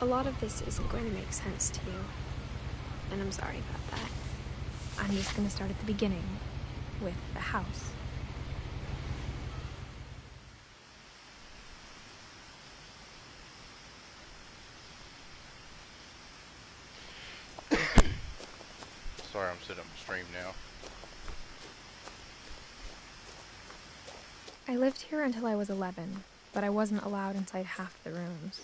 A lot of this isn't going to make sense to you, and I'm sorry about that. I'm just going to start at the beginning, with the house. Sorry, I'm setting up the stream now. I lived here until I was 11, but I wasn't allowed inside half the rooms.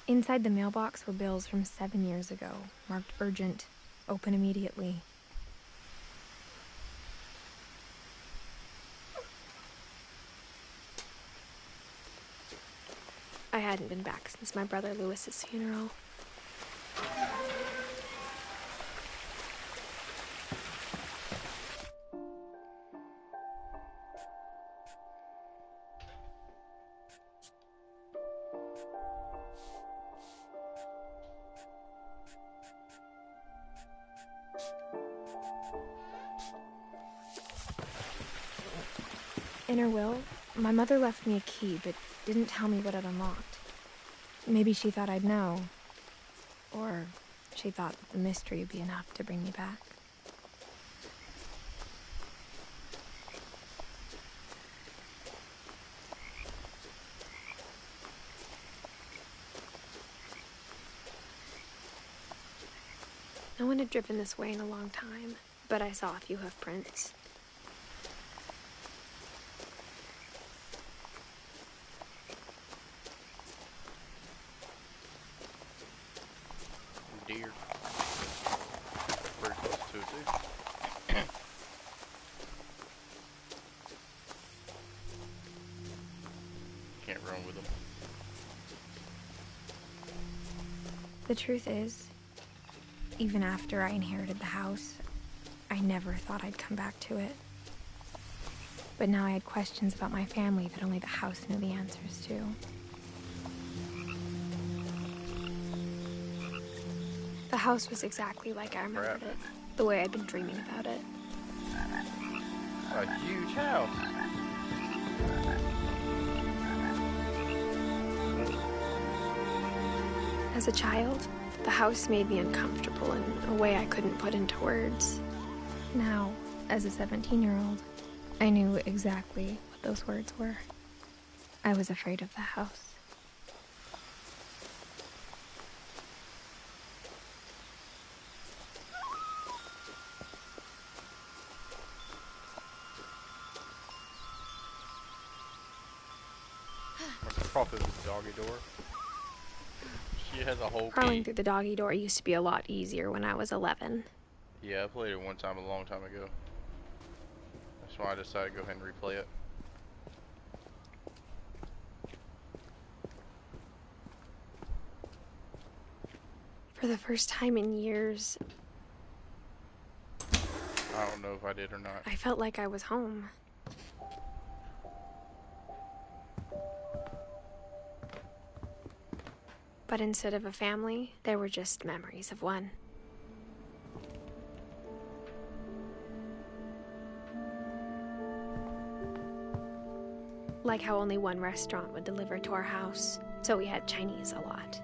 Inside the mailbox were bills from 7 years ago, marked urgent, open immediately. I hadn't been back since my brother Lewis's funeral. In her will, my mother left me a key, but didn't tell me what it unlocked. Maybe she thought I'd know. Or she thought that the mystery would be enough to bring me back. No one had driven this way in a long time, but I saw a few hoof prints. Deer. Pretty close to it too. Can't run with them. The truth is, even after I inherited the house, I never thought I'd come back to it. But now I had questions about my family that only the house knew the answers to. The house was exactly like I remembered it, the way I'd been dreaming about it. A huge house. As a child, the house made me uncomfortable in a way I couldn't put into words. Now, as a 17-year-old, I knew exactly what those words were. I was afraid of the house. Crawl through the doggy door. She has a whole Crawling key. through the doggy door used to be a lot easier when I was 11. Yeah, I played it one time a long time ago. That's why I decided to go ahead and replay it. For the first time in years, I don't know if I did or not. I felt like I was home. But instead of a family, there were just memories of one. Like how only one restaurant would deliver to our house, so we had Chinese a lot.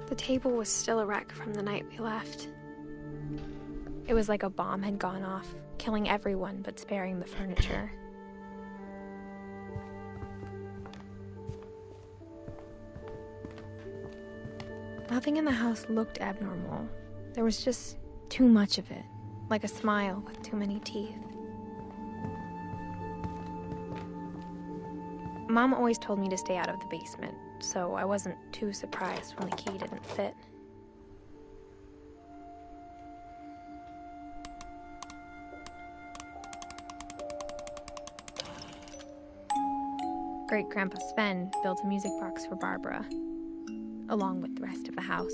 The table was still a wreck from the night we left. It was like a bomb had gone off, killing everyone but sparing the furniture. Nothing in the house looked abnormal. There was just too much of it, like a smile with too many teeth. Mom always told me to stay out of the basement, so I wasn't too surprised when the key didn't fit. Great-Grandpa Sven built a music box for Barbara, along with the rest of the house.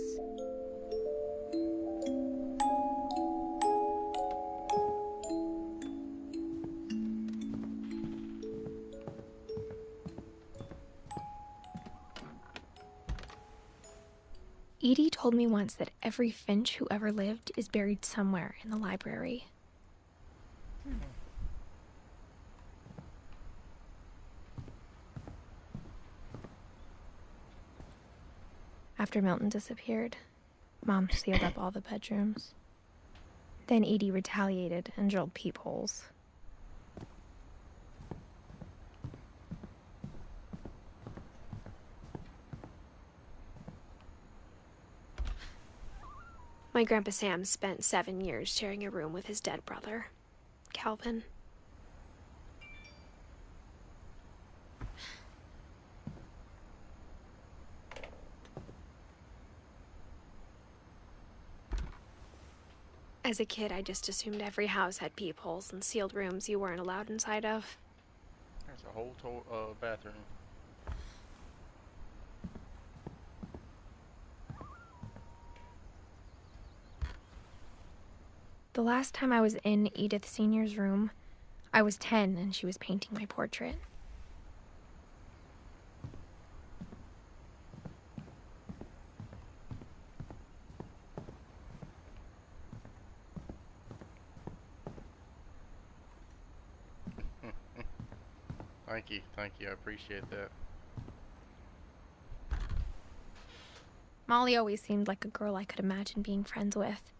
Edie told me once that every Finch who ever lived is buried somewhere in the library. After Milton disappeared, Mom sealed up all the bedrooms. Then Edie retaliated and drilled peepholes. My Grandpa Sam spent 7 years sharing a room with his dead brother, Calvin. As a kid, I just assumed every house had peepholes and sealed rooms you weren't allowed inside of. There's a whole bathroom. The last time I was in Eidith Sr.'s room, I was 10 and she was painting my portrait. Thank you, I appreciate that. Molly always seemed like a girl I could imagine being friends with,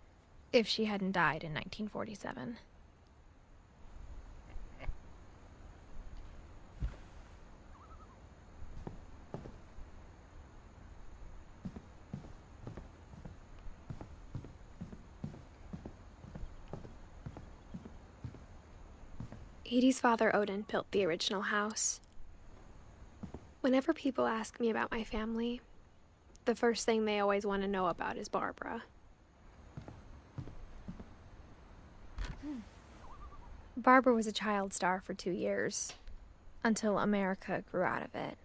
if she hadn't died in 1947. Edie's father, Odin, built the original house. Whenever people ask me about my family, the first thing they always want to know about is Barbara. Barbara was a child star for 2 years, until America grew out of it.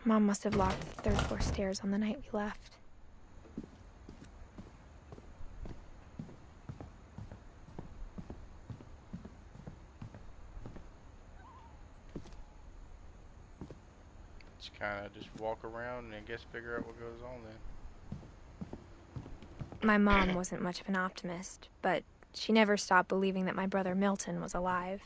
Mom must have locked the third floor stairs on the night we left. Kind of just walk around and I guess figure out what goes on then. My mom wasn't much of an optimist, but she never stopped believing that my brother Milton was alive.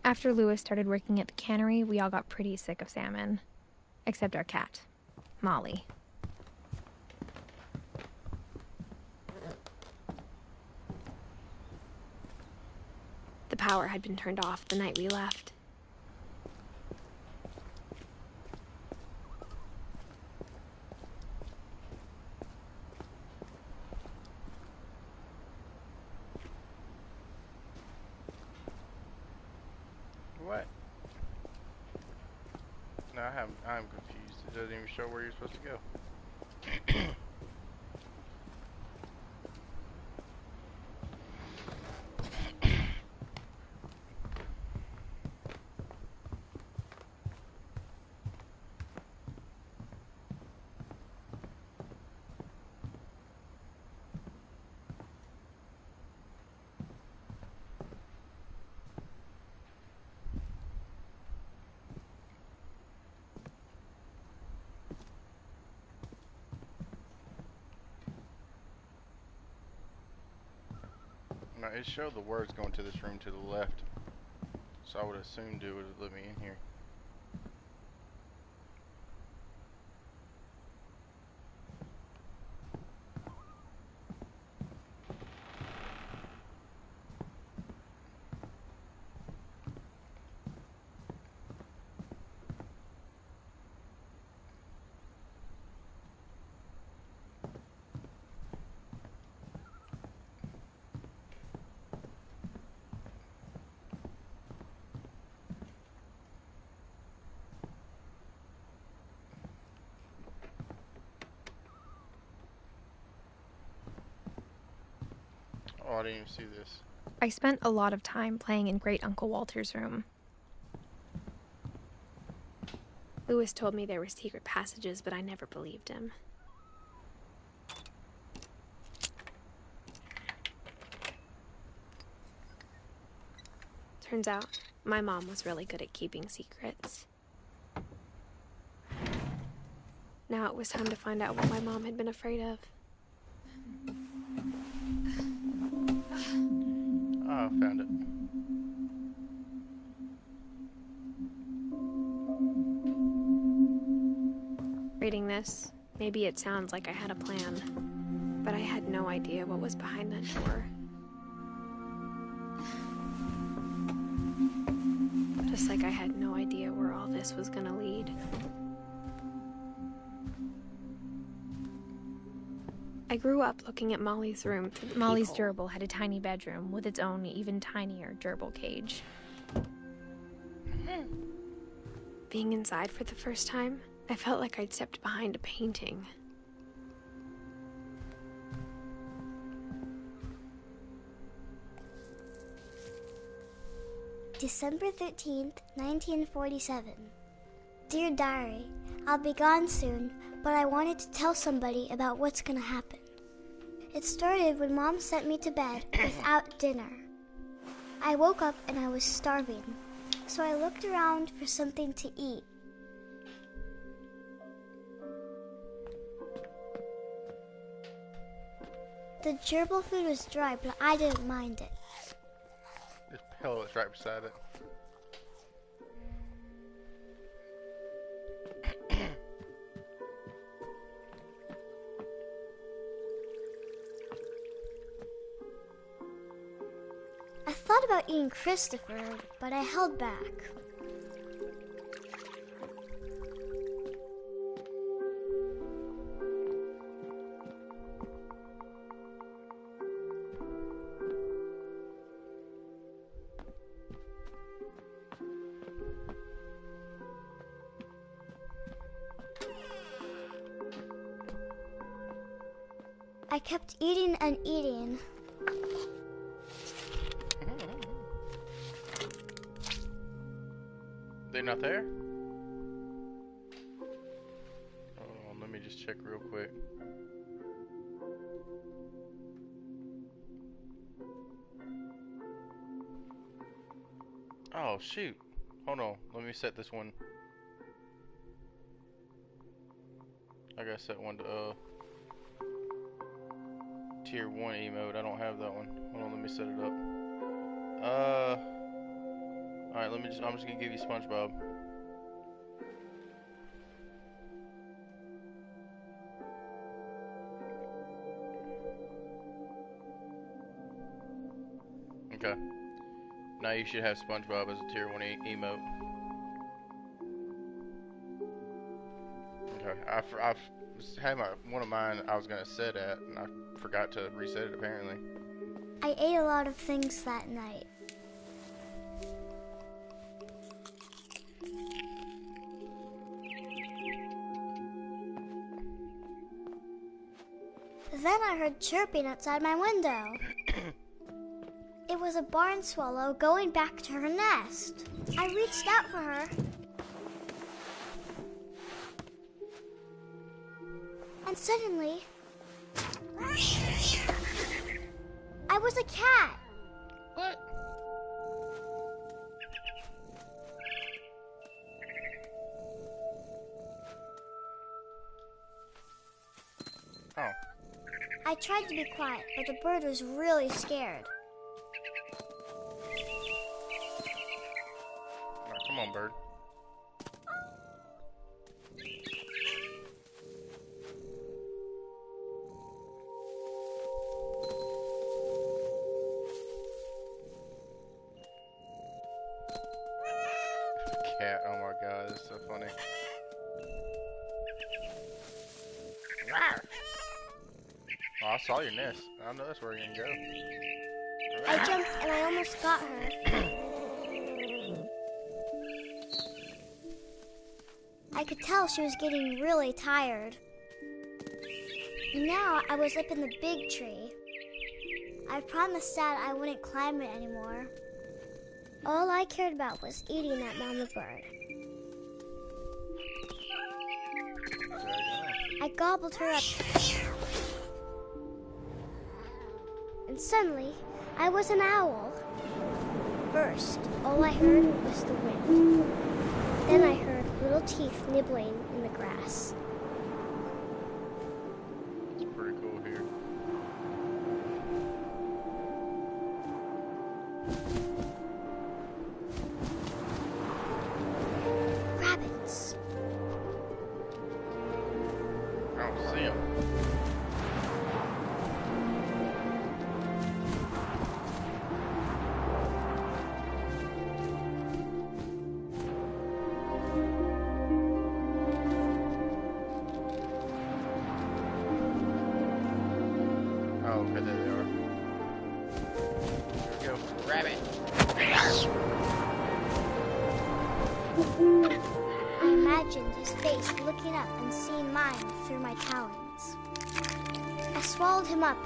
After Lewis started working at the cannery, we all got pretty sick of salmon. Except our cat, Molly. The power had been turned off the night we left. What? No, I'm confused. It doesn't even show where you're supposed to go. No, it showed the words going to this room to the left, so I would assume it would let me in here. Oh, I didn't even see this. I spent a lot of time playing in Great Uncle Walter's room. Lewis told me there were secret passages, but I never believed him. Turns out, my mom was really good at keeping secrets. Now it was time to find out what my mom had been afraid of. Oh, I found it. Reading this, maybe it sounds like I had a plan, but I had no idea what was behind that door. Just like I had no idea where all this was gonna lead. I grew up looking at Molly's room. Molly's gerbil had a tiny bedroom with its own even tinier gerbil cage. Being inside for the first time, I felt like I'd stepped behind a painting. December 13th, 1947. Dear Diary, I'll be gone soon, but I wanted to tell somebody about what's gonna happen. It started when Mom sent me to bed without dinner. I woke up and I was starving, so I looked around for something to eat. The gerbil food was dry, but I didn't mind it. This pillow is right beside it. I thought about eating Christopher, but I held back. I kept eating and eating. They're not there? Hold on, let me just check real quick. Oh, shoot. Hold on, let me set this one. I gotta set one to, Tier 1 emote. I don't have that one. Hold on, let me set it up. Alright, I'm just gonna give you SpongeBob. Okay. Now you should have SpongeBob as a Tier 1 emote. Okay, I've had one of mine I was gonna set at, and I forgot to reset it apparently. I ate a lot of things that night. Then I heard chirping outside my window. It was a barn swallow going back to her nest. I reached out for her. And suddenly, I was a cat. What? Oh. I tried to be quiet, but the bird was really scared. Alright, come on, bird. Cat, oh my god, this is so funny. Oh, I saw your nest. I know that's where you're gonna go. I jumped and I almost got her. I could tell she was getting really tired. Now I was up in the big tree. I promised Dad I wouldn't climb it anymore. All I cared about was eating that mama bird. I gobbled her up. And suddenly, I was an owl. First, all I heard was the wind. Then I heard little teeth nibbling in the grass. It's pretty cool here. Rabbits. I don't see them. Oh, okay, there they are. Here we go. Rabbit. I imagined his face looking up and seeing mine through my talons. I swallowed him up,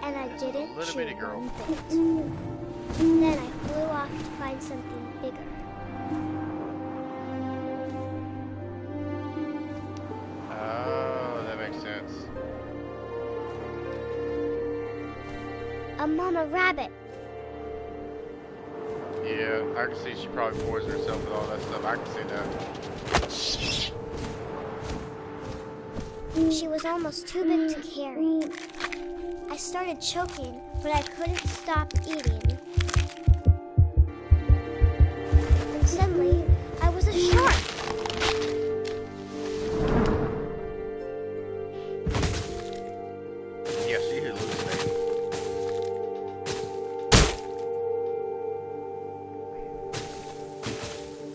and I didn't little chew bitty girl. one bit. Then I flew off to find something bigger. Oh, that makes sense. A mama rabbit. Yeah, I can see she probably poisoned herself with all that stuff. I can see that. She was almost too big to carry. I started choking, but I couldn't stop eating. And suddenly, I was a shark. Yeah, she hallucinated.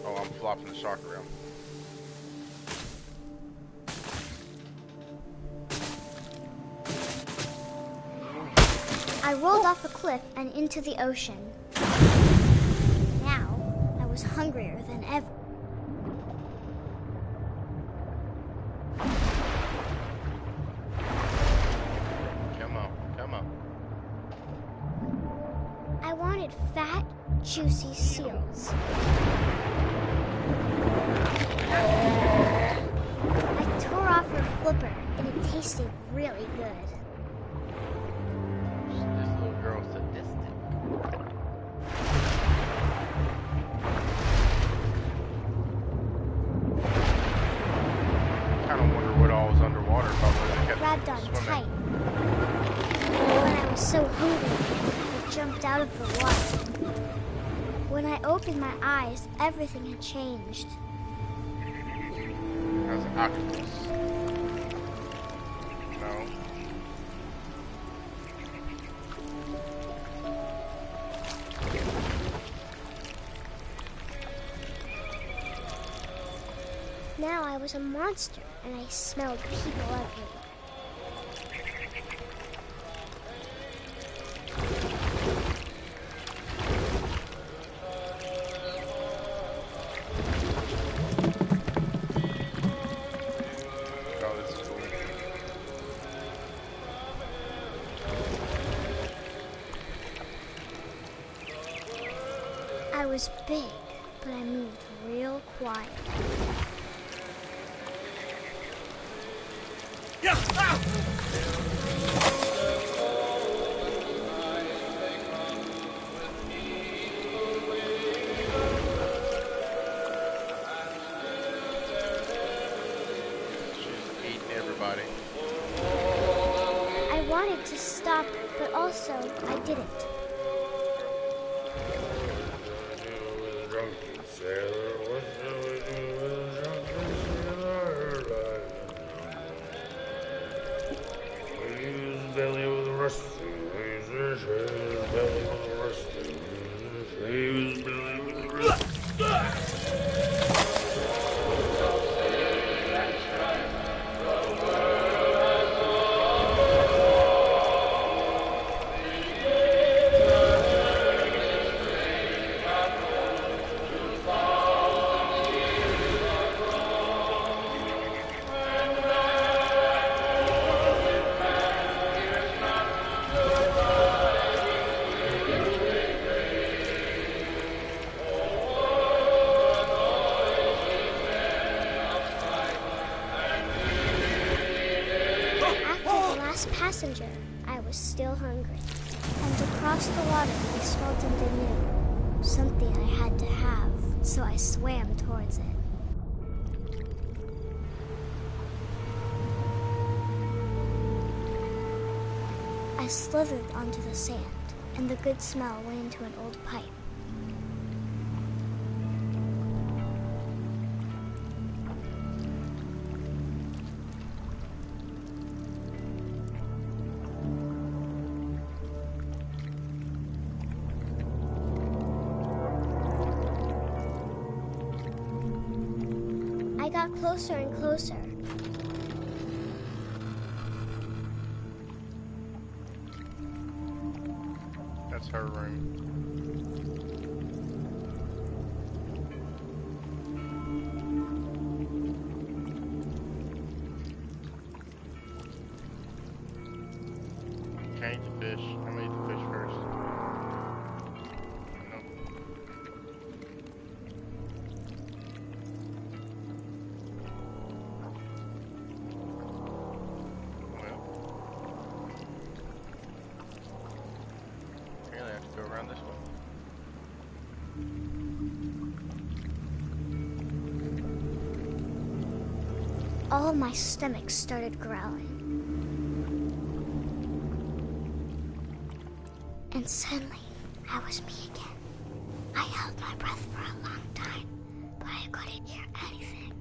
Oh, I'm flopping the shark around. I rolled off a cliff and into the ocean. Now, I was hungrier than ever. Come on, come on. I wanted fat, juicy seals. I tore off her flipper, and it tasted really good. This little girl's sadistic. Kind of wonder what all was underwater. Probably they kept Grabbed on swimming. tight. When I was so hungry, I jumped out of the water. When I opened my eyes, everything had changed. That's an octopus. No. Now I was a monster, and I smelled people everywhere. Oh, this is cool. I was big, but I moved real quiet. She's eating everybody. I wanted to stop, but also I didn't. last passenger, I was still hungry. And across the water, I smelled something new. Something I had to have, so I swam towards it. I slithered onto the sand, and the good smell went into an old pipe. I got closer and closer. That's her room. Can't eat the fish. I'm gonna eat the fish first. Nope. Well, apparently I have to go around this way. All of my stomach started growling. And suddenly, I was me again. I held my breath for a long time, but I couldn't hear anything.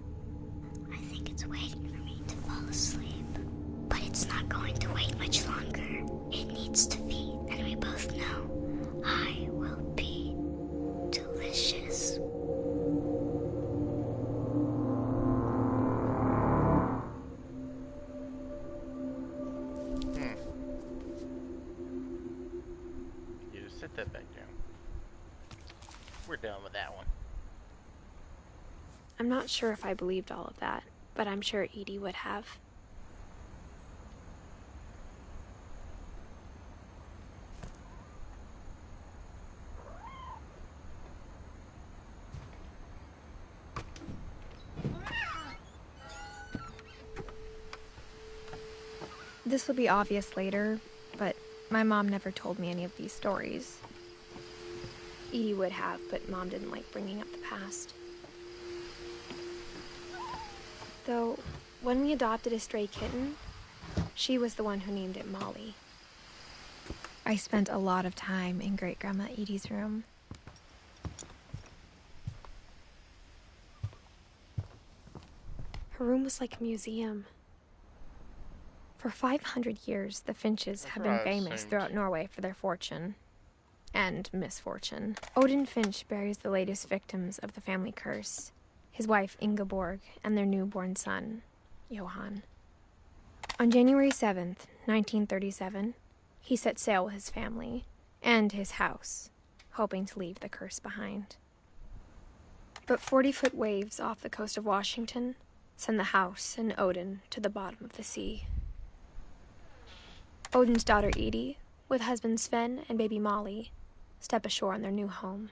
I think it's waiting for me to fall asleep. But it's not going to wait much longer. It needs to feed, and we both know I will be delicious. You just set that back down. We're done with that one. I'm not sure if I believed all of that, but I'm sure Edie would have. This will be obvious later, but my mom never told me any of these stories. Edie would have, but Mom didn't like bringing up the past. Though, when we adopted a stray kitten, she was the one who named it Molly. I spent a lot of time in Great-Grandma Edie's room. Her room was like a museum. For 500 years, the Finches have been famous throughout Norway for their fortune. And misfortune. Odin Finch buries the latest victims of the family curse, his wife Ingeborg and their newborn son, Johan. On January 7th, 1937, he set sail with his family and his house, hoping to leave the curse behind. But 40-foot waves off the coast of Washington send the house and Odin to the bottom of the sea. Odin's daughter Edie, with husband Sven and baby Molly, step ashore on their new home,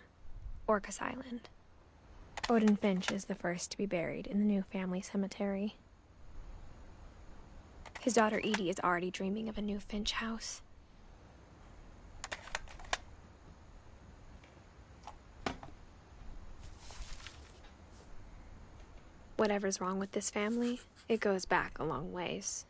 Orcas Island. Odin Finch is the first to be buried in the new family cemetery. His daughter Edie is already dreaming of a new Finch house. Whatever's wrong with this family, it goes back a long ways.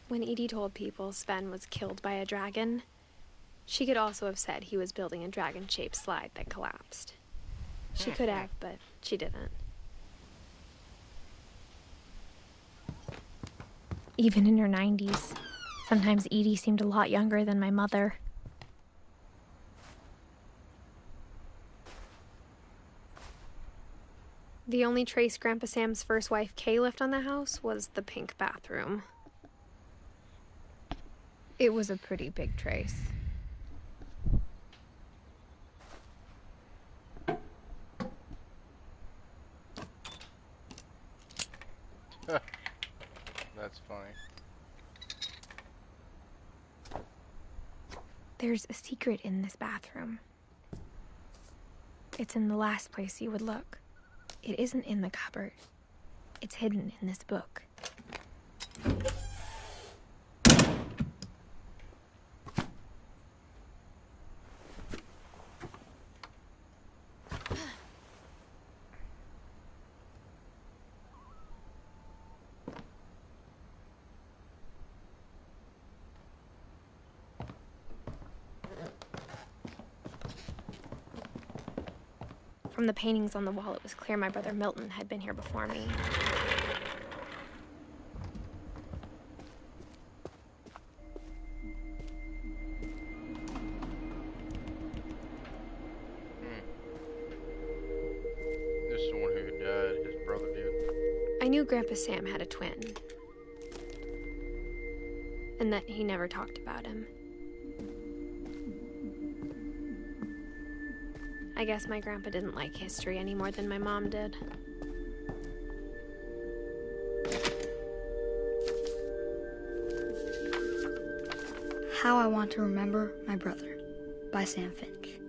When Edie told people Sven was killed by a dragon, she could also have said he was building a dragon-shaped slide that collapsed. She could have, but she didn't. Even in her 90s, sometimes Edie seemed a lot younger than my mother. The only trace Grandpa Sam's first wife Kay left on the house was the pink bathroom. It was a pretty big trace. That's funny. There's a secret in this bathroom. It's in the last place you would look. It isn't in the cupboard. It's hidden in this book. From the paintings on the wall, it was clear my brother Milton had been here before me. This is the one who died, his brother did. I knew Grandpa Sam had a twin, and that he never talked about him. I guess my grandpa didn't like history any more than my mom did. How I Want to Remember My Brother by Sam Finch.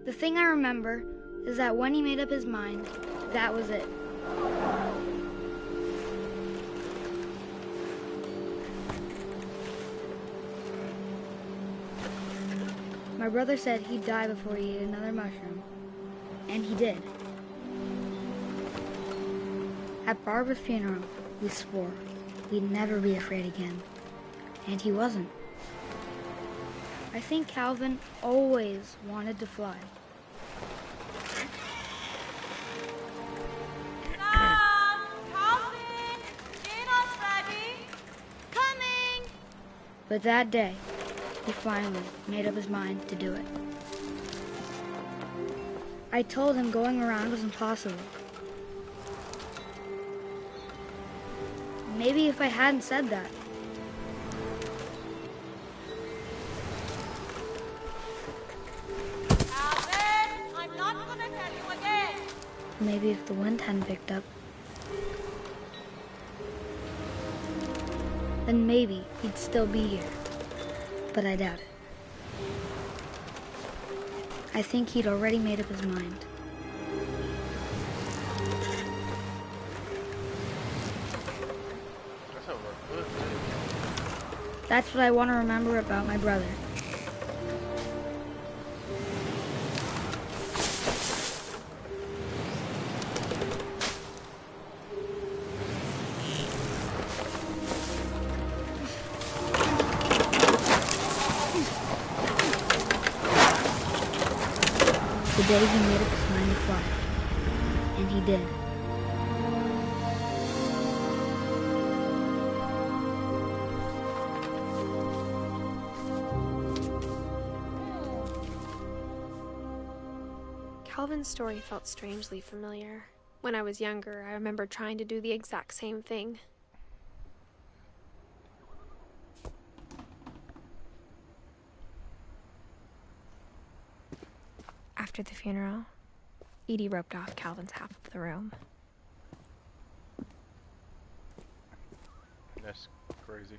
The thing I remember is that when he made up his mind, that was it. My brother said he'd die before he ate another mushroom, and he did. At Barbara's funeral, we swore we'd never be afraid again, and he wasn't. I think Calvin always wanted to fly. Calvin, dinner's ready. Coming. But that day, he finally made up his mind to do it. I told him going around was impossible. Maybe if I hadn't said that, Calvin, I'm not gonna tell you again. maybe if the wind hadn't picked up, then maybe he'd still be here. But I doubt it. I think he'd already made up his mind. That's over a cliff, too. That's what I want to remember about my brother. The day he made up his mind to fly. And he did. Calvin's story felt strangely familiar. When I was younger, I remember trying to do the exact same thing. After the funeral, Edie roped off Calvin's half of the room. That's crazy.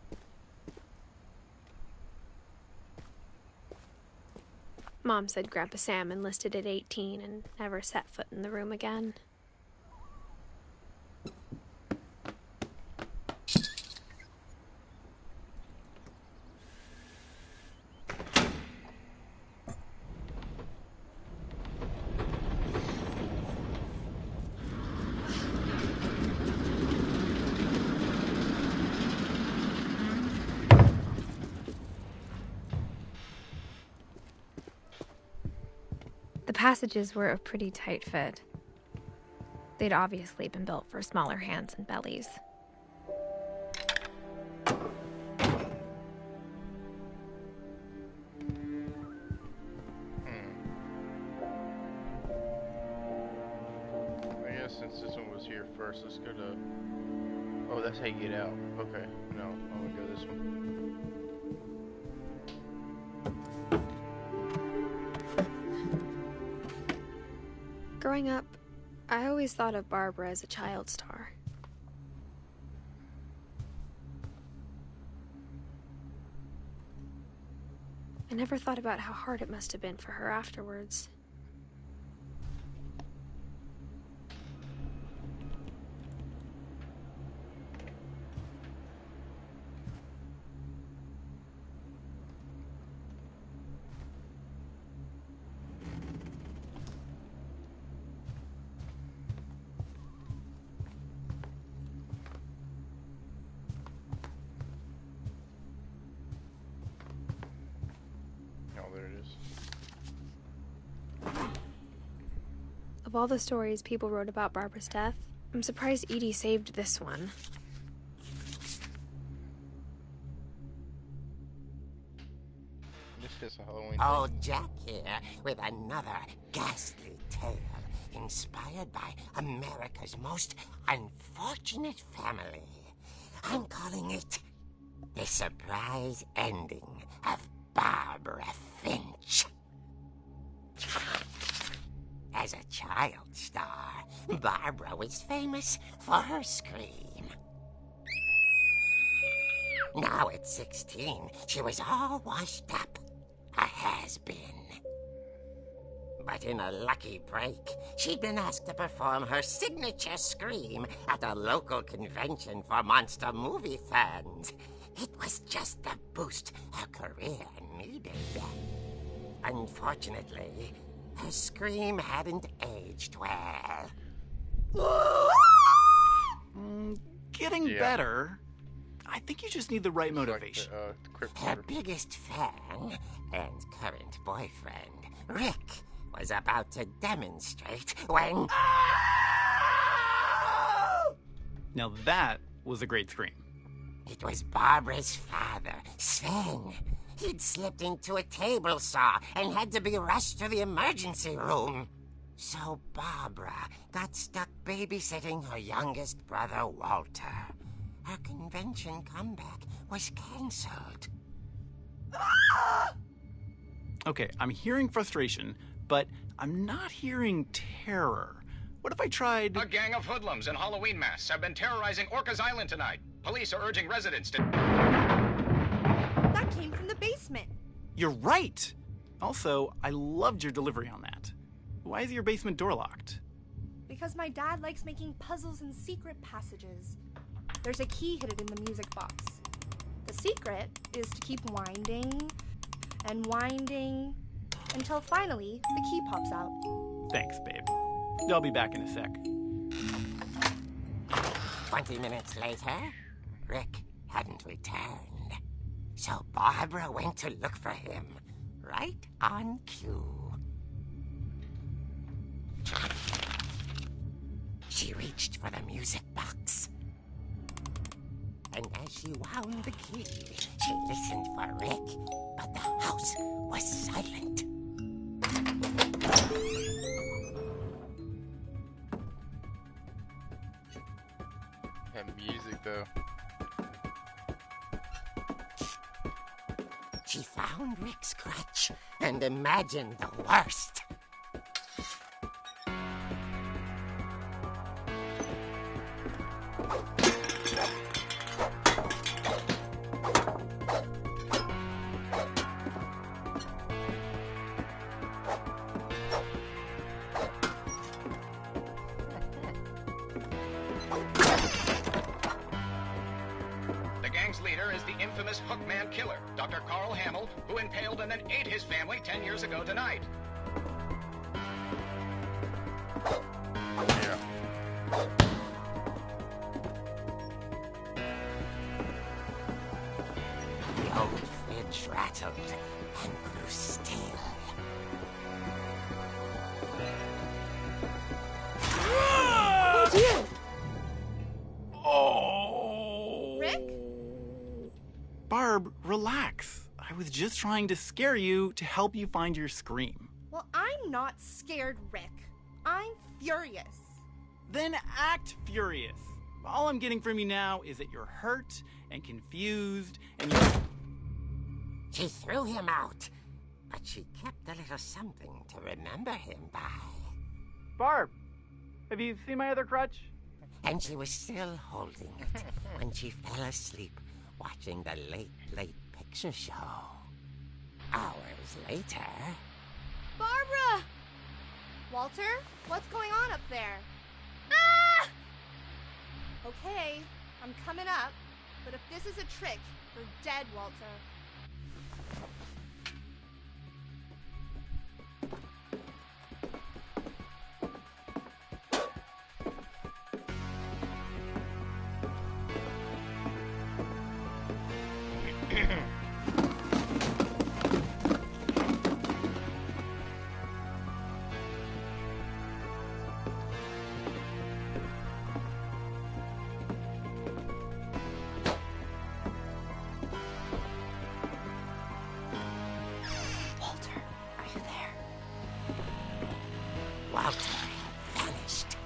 Mom said Grandpa Sam enlisted at 18 and never set foot in the room again. The passages were a pretty tight fit. They'd obviously been built for smaller hands and bellies. I guess since this one was here first, let's go to... Oh, that's how you get out. Okay, no, I'm gonna go this one. Growing up, I always thought of Barbara as a child star. I never thought about how hard it must have been for her afterwards. Oh, there it is. Of all the stories people wrote about Barbara's death, I'm surprised Edie saved this one. This is a Halloween Oh, thing. Jack here with another ghastly tale inspired by America's most unfortunate family. I'm calling it The Surprise Ending of Barbara Finch. As a child star, Barbara was famous for her scream. Now at 16, she was all washed up, a has-been. But in a lucky break, she'd been asked to perform her signature scream at a local convention for monster movie fans. It was just the boost her career needed. Unfortunately, her scream hadn't aged well. Getting better. I think you just need the right motivation. Like the Crypt Her Keeper. biggest fan and current boyfriend, Rick, was about to demonstrate when... Now that was a great scream. It was Barbara's father, Sven. He'd slipped into a table saw and had to be rushed to the emergency room. So Barbara got stuck babysitting her youngest brother, Walter. Her convention comeback was canceled. Okay, I'm hearing frustration, but I'm not hearing terror. What if I tried... A gang of hoodlums in Halloween masks have been terrorizing Orcas Island tonight. Police are urging residents to... That came from the basement. You're right! Also, I loved your delivery on that. Why is your basement door locked? Because my dad likes making puzzles and secret passages. There's a key hidden in the music box. The secret is to keep winding and winding until finally the key pops out. Thanks, babe. I'll be back in a sec. 20 minutes later, Rick hadn't returned. So Barbara went to look for him, right on cue. She reached for the music box. And as she wound the key, she listened for Rick, but the house was silent. That music, though. She found Rick's crutch and imagined the worst. The gang's leader is the infamous Hookman killer, Dr. Carl Hamill, who impaled and then ate his family 10 years ago tonight. Yeah. The old fridge rattled and grew still. Oh dear! Oh! Rick? Barb, relax. I was just trying to scare you to help you find your scream. Well, I'm not scared, Rick. I'm furious. Then act furious. All I'm getting from you now is that you're hurt and confused and you're... She threw him out, but she kept a little something to remember him by. Barb, have you seen my other crutch? And she was still holding it when she fell asleep watching the late picture show. hours later... Barbara! Walter, what's going on up there? Ah! Okay, I'm coming up, but if this is a trick, you're dead, Walter. Walter had vanished,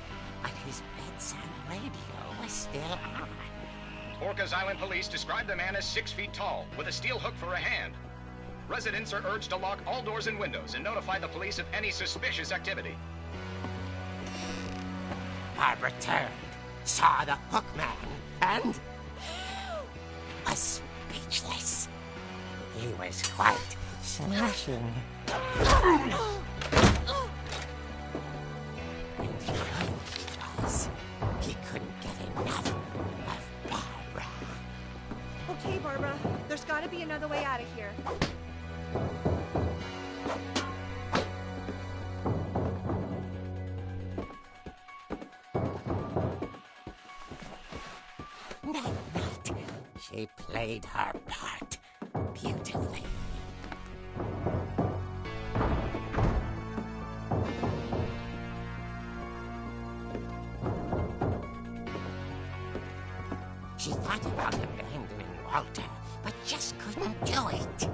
but his bedside radio was still on. Orcas Island police describe the man as 6 feet tall, with a steel hook for a hand. Residents are urged to lock all doors and windows and notify the police of any suspicious activity. Barbara turned, saw the hook man, and was speechless. He was quite smashing. And he was. He couldn't get enough of Barbara. Okay, Barbara, there's gotta be another way out of here. That night, she played her part beautifully. She thought about abandoning Walter, but just couldn't do it.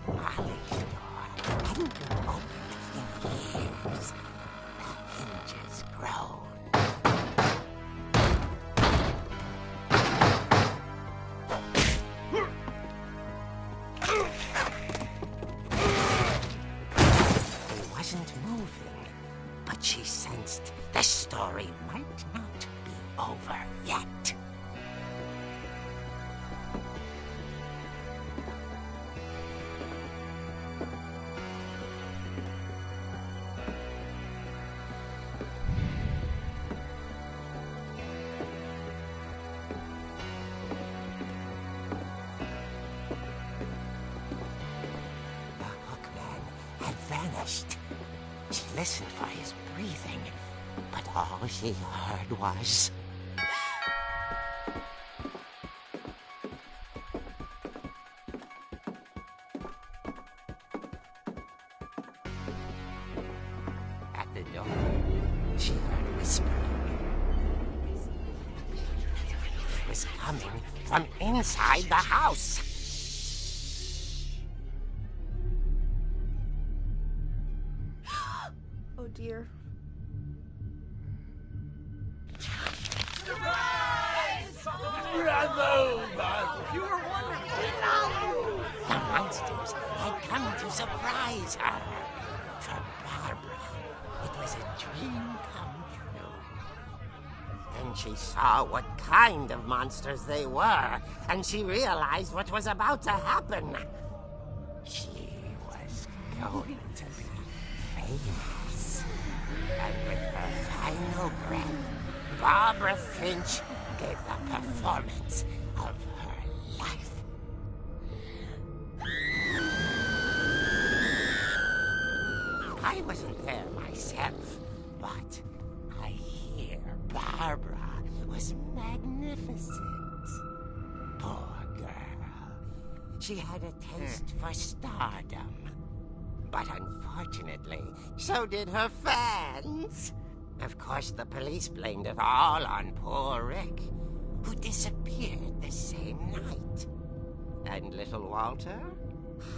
Molly's door hadn't been opened in years. The hinges groaned. He wasn't moving, but she sensed the story might not be over yet. The hookman had vanished. She listened for his breathing, but all she heard was... At the door, she heard whispering. It was coming from inside the house. Oh dear. The monsters had come to surprise her. For Barbara, it was a dream come true. Then she saw what kind of monsters they were, and she realized what was about to happen. She was going to be famous. And with her final breath, Barbara Finch gave the performance of her life. I wasn't there myself, but I hear Barbara was magnificent. Poor girl. She had a taste for stardom. But unfortunately, so did her fans. Of course, the police blamed it all on poor Rick, who disappeared the same night. And little Walter?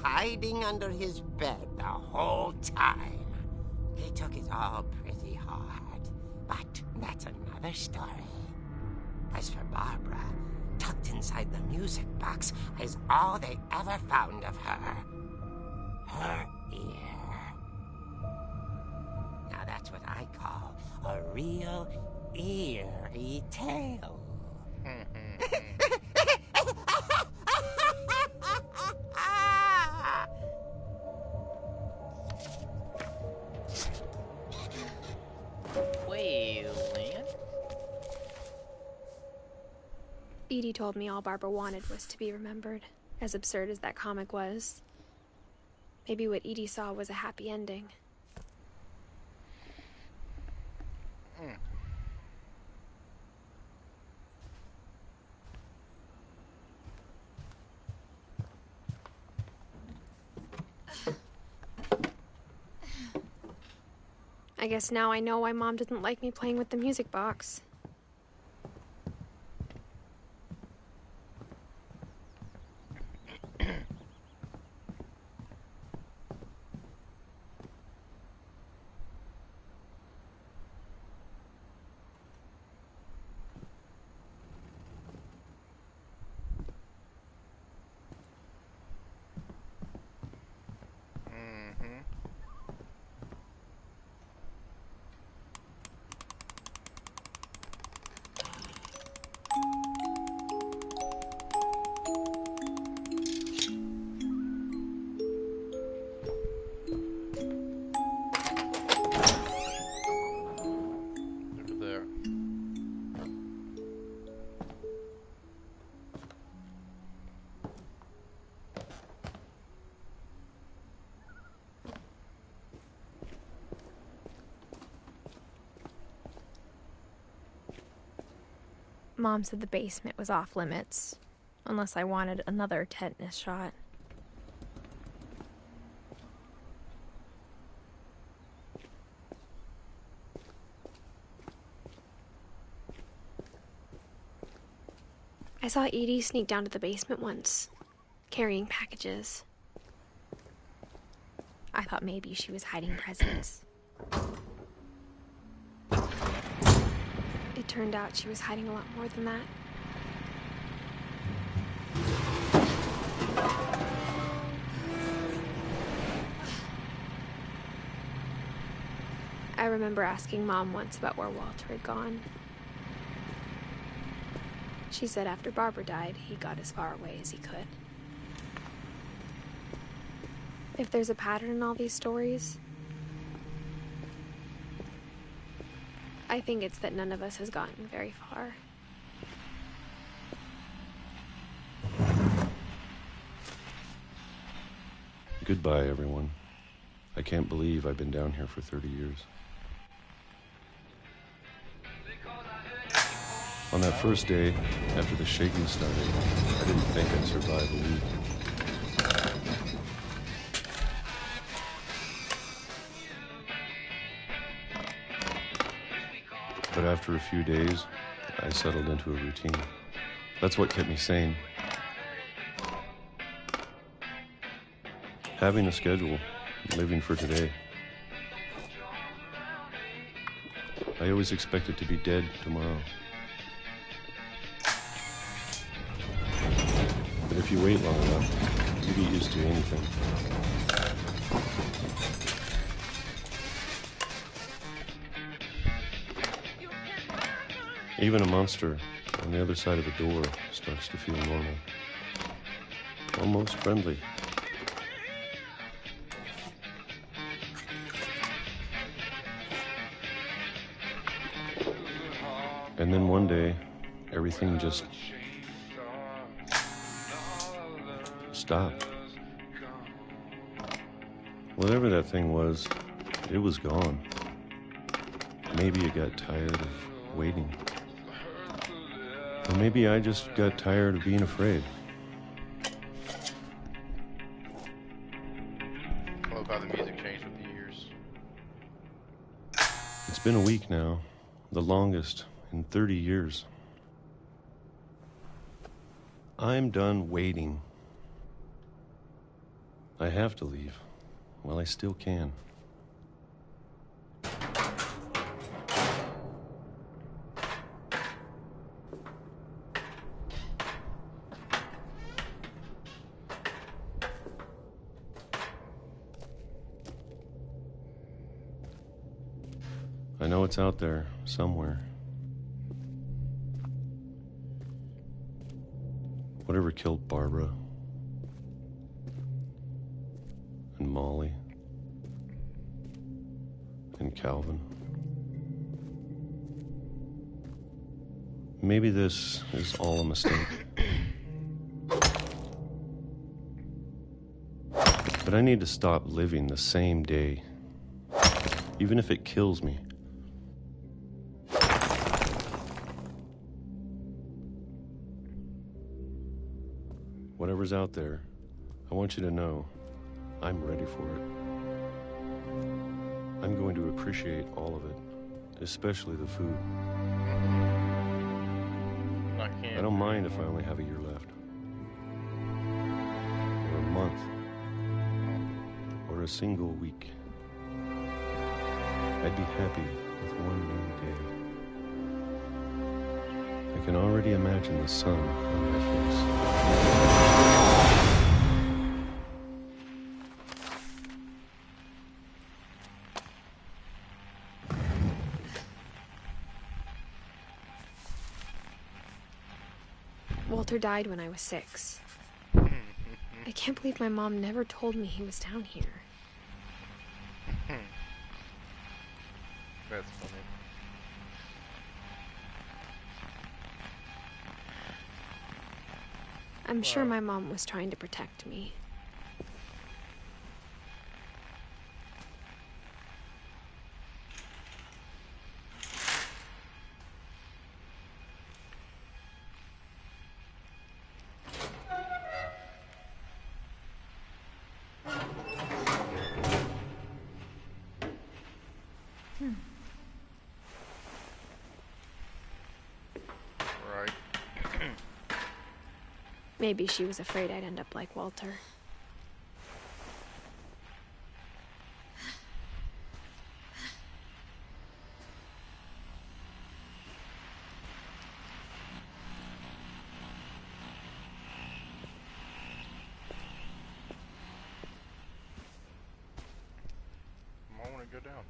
Hiding under his bed the whole time. He took it all pretty hard, but that's another story. As for Barbara, tucked inside the music box is all they ever found of her. Her ear. Now that's what I call a real eerie tale. Edie told me all Barbara wanted was to be remembered, as absurd as that comic was. Maybe what Edie saw was a happy ending. I guess now I know why Mom didn't like me playing with the music box. Mom said the basement was off limits, unless I wanted another tetanus shot. I saw Edie sneak down to the basement once, carrying packages. I thought maybe she was hiding presents. It turned out she was hiding a lot more than that. I remember asking Mom once about where Walter had gone. She said after Barbara died, he got as far away as he could. If there's a pattern in all these stories, I think it's that none of us has gotten very far. Goodbye, everyone. I can't believe I've been down here for 30 years. On that first day, after the shaking started, I didn't think I'd survive a week. But after a few days, I settled into a routine. That's what kept me sane. Having a schedule, living for today. I always expected to be dead tomorrow. But if you wait long enough, you get used to anything. Even a monster on the other side of a door starts to feel normal. Almost friendly. And then one day, everything just stopped. Whatever that thing was, it was gone. Maybe it got tired of waiting. Or maybe I just got tired of being afraid. I love how the music changed with the years. It's been a week now, the longest in 30 years. I'm done waiting. I have to leave while I still can. I know it's out there somewhere. Whatever killed Barbara and Molly and Calvin. Maybe this is all a mistake. But I need to stop living the same day, even if it kills me. Whatever's out there, I want you to know I'm ready for it. I'm going to appreciate all of it, especially the food. I don't mind if I only have a year left, or a month, or a single week. I'd be happy with one new day. I can already imagine the sun on my Walter died when I was 6. I can't believe my mom never told me he was down here. That's funny. I'm sure my mom was trying to protect me. Right. Maybe she was afraid I'd end up like Walter. I want to go down.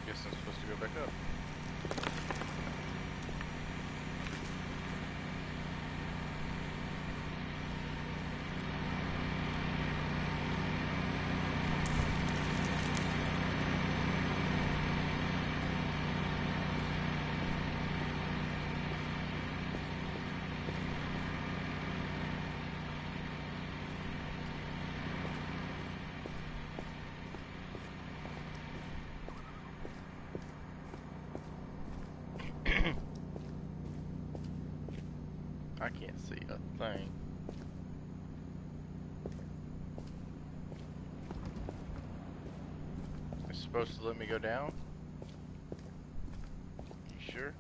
Guess I'm supposed to go back up. I can't see a thing. It's supposed to let me go down? You sure?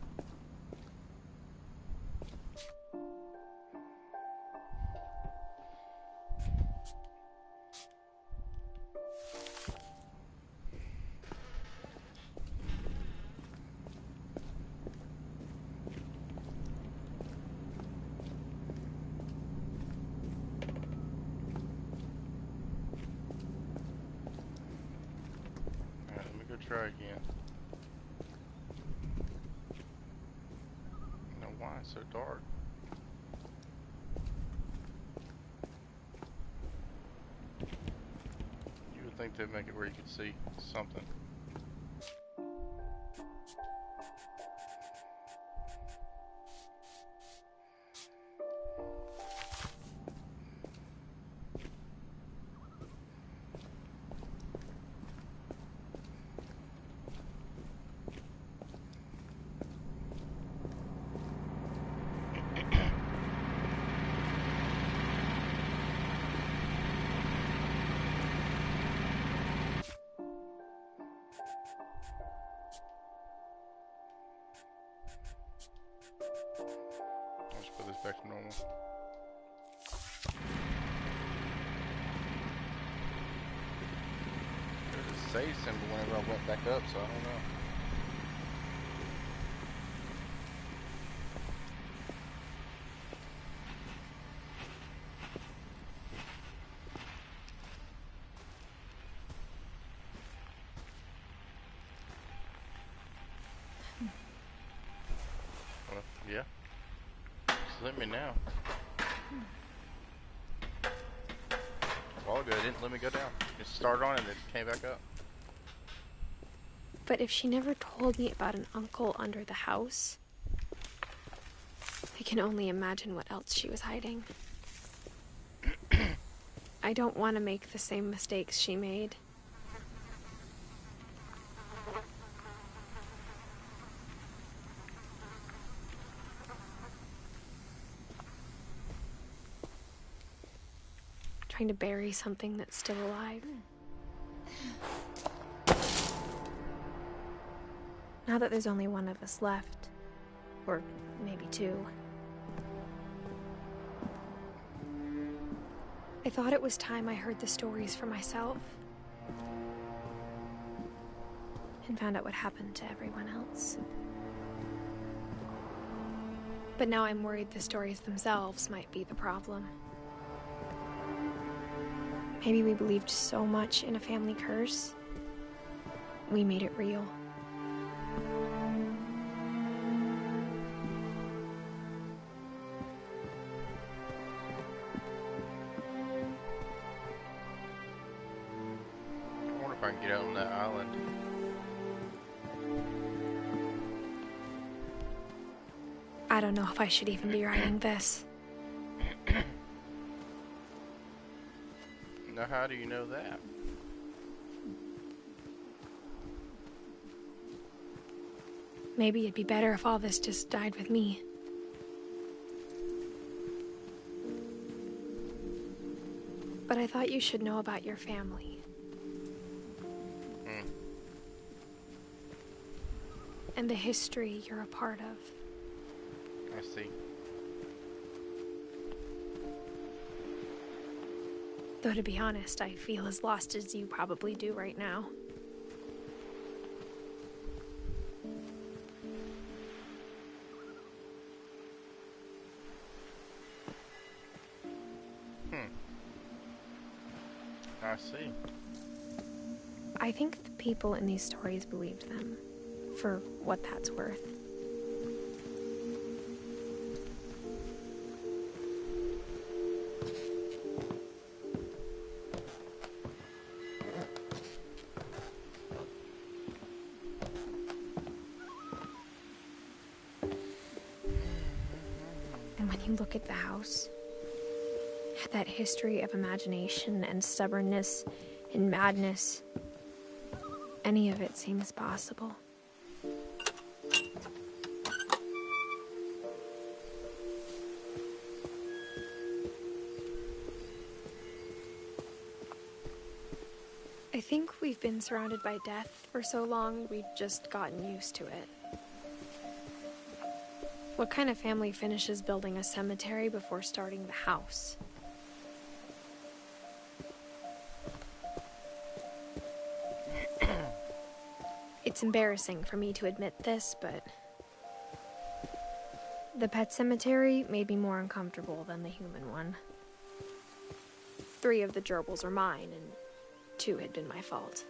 Try again. I don't know why it's so dark. You would think they'd make it where you could see something. Let's put this back to normal. There's a save symbol whenever I went back up, so I don't know. let me now. A while ago, it didn't let me go down. It started on and it came back up. But if she never told me about an uncle under the house, I can only imagine what else she was hiding. I don't want to make the same mistakes she made. Trying to bury something that's still alive. Now that there's only one of us left, or maybe two, I thought it was time I heard the stories for myself and found out what happened to everyone else. But now I'm worried the stories themselves might be the problem. Maybe we believed so much in a family curse, we made it real. I wonder if I can get out on that island. I don't know if I should even be writing this. Now, how do you know that? Maybe it'd be better if all this just died with me. But I thought you should know about your family. And the history you're a part of. I see. Though to be honest, I feel as lost as you probably do right now. I see. I think the people in these stories believed them, for what that's worth. And when you look at the house, that history of imagination and stubbornness and madness, any of it seems possible. I think we've been surrounded by death for so long, we've just gotten used to it. What kind of family finishes building a cemetery before starting the house? It's embarrassing for me to admit this, but the pet cemetery made me more uncomfortable than the human one. 3 of the gerbils are mine, and 2 had been my fault.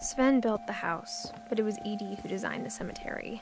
Sven built the house, but it was Eidith who designed the cemetery.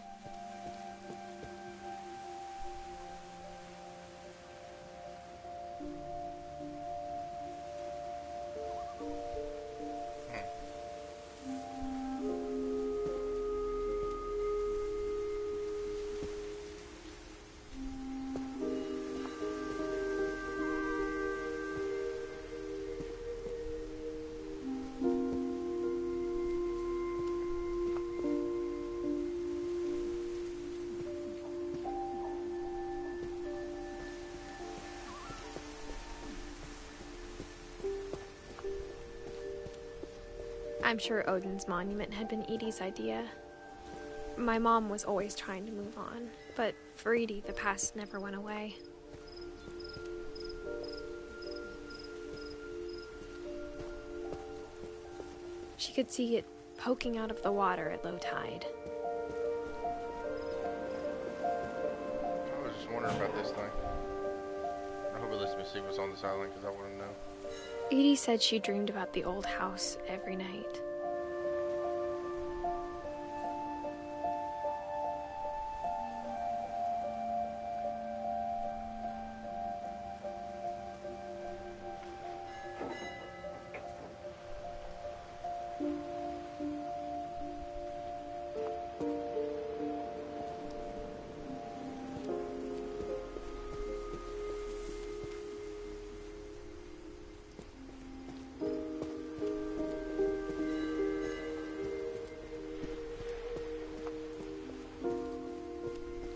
I'm sure Odin's monument had been Edie's idea. My mom was always trying to move on, but for Edie, the past never went away. She could see it poking out of the water at low tide. I was just wondering about this thing. I hope it lets me see what's on this island, because I want to know. Edie said she dreamed about the old house every night.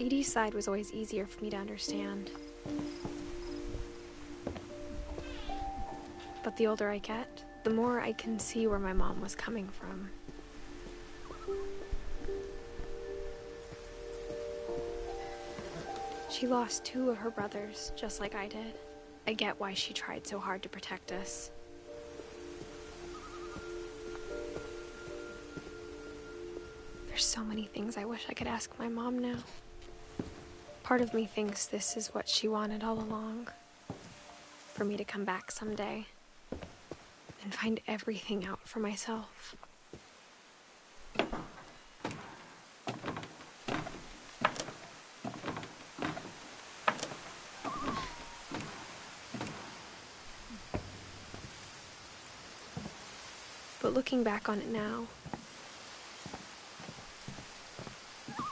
Edie's side was always easier for me to understand. But the older I get, the more I can see where my mom was coming from. She lost 2 of her brothers, just like I did. I get why she tried so hard to protect us. There's so many things I wish I could ask my mom now. Part of me thinks this is what she wanted all along. For me to come back someday and find everything out for myself. But looking back on it now,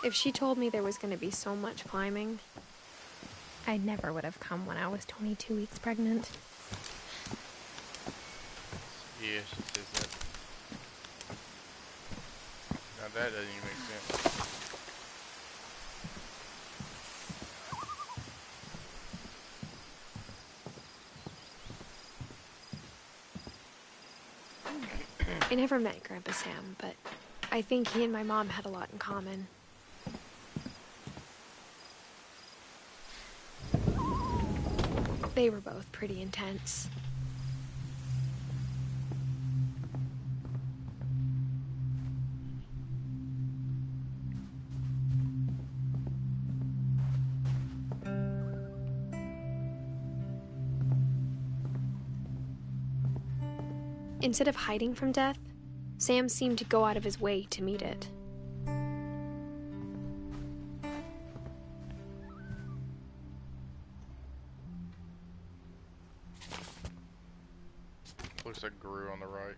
if she told me there was going to be so much climbing, I never would have come when I was 22 weeks pregnant. Yeah, she says that. Now that doesn't even make sense. I never met Grandpa Sam, but I think he and my mom had a lot in common. They were both pretty intense. Instead of hiding from death, Sam seemed to go out of his way to meet it. Looks like Guru on the right.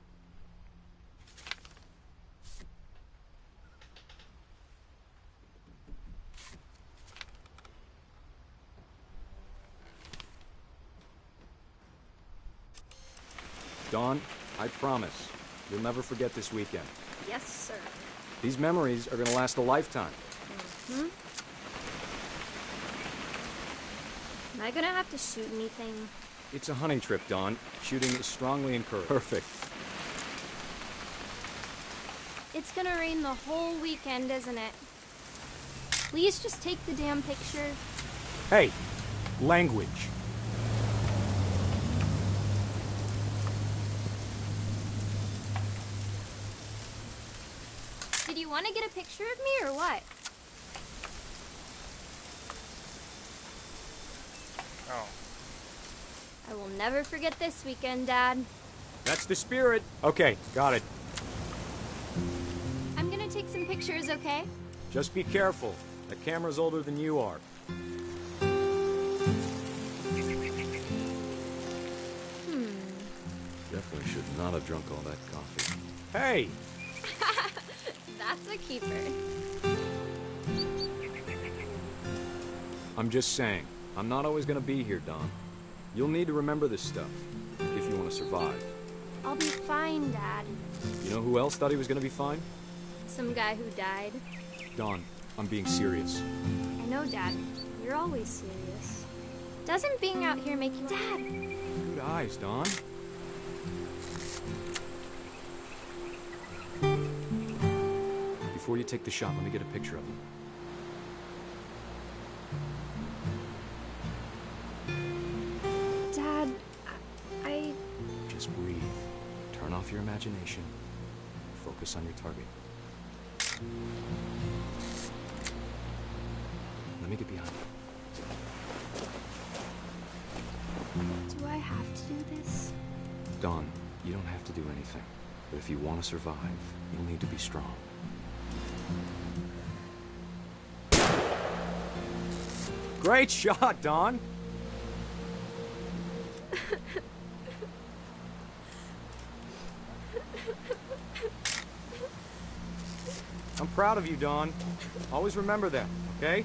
Dawn, I promise, you'll never forget this weekend. Yes, sir. These memories are gonna last a lifetime. Hmm? Am I gonna have to shoot anything? It's a hunting trip, Dawn. Shooting is strongly encouraged. Perfect. It's gonna rain the whole weekend, isn't it? Please just take the damn picture. Hey, language. Did you want to get a picture of me or what? Oh. I will never forget this weekend, Dad. That's the spirit. Okay, got it. I'm gonna take some pictures, okay? Just be careful. The camera's older than you are. Definitely should not have drunk all that coffee. Hey! That's a keeper. I'm just saying, I'm not always gonna be here, Dawn. You'll need to remember this stuff, if you want to survive. I'll be fine, Dad. You know who else thought he was gonna be fine? Some guy who died. Dawn, I'm being serious. I know, Dad. You're always serious. Doesn't being out here make you... Dad! Good eyes, Dawn. Before you take the shot, let me get a picture of him. Dad, I... Just breathe. Turn off your imagination. Focus on your target. Let me get behind you. Do I have to do this? Dawn, you don't have to do anything. But if you want to survive, you'll need to be strong. Great shot, Dawn! I'm proud of you, Dawn. Always remember that, okay?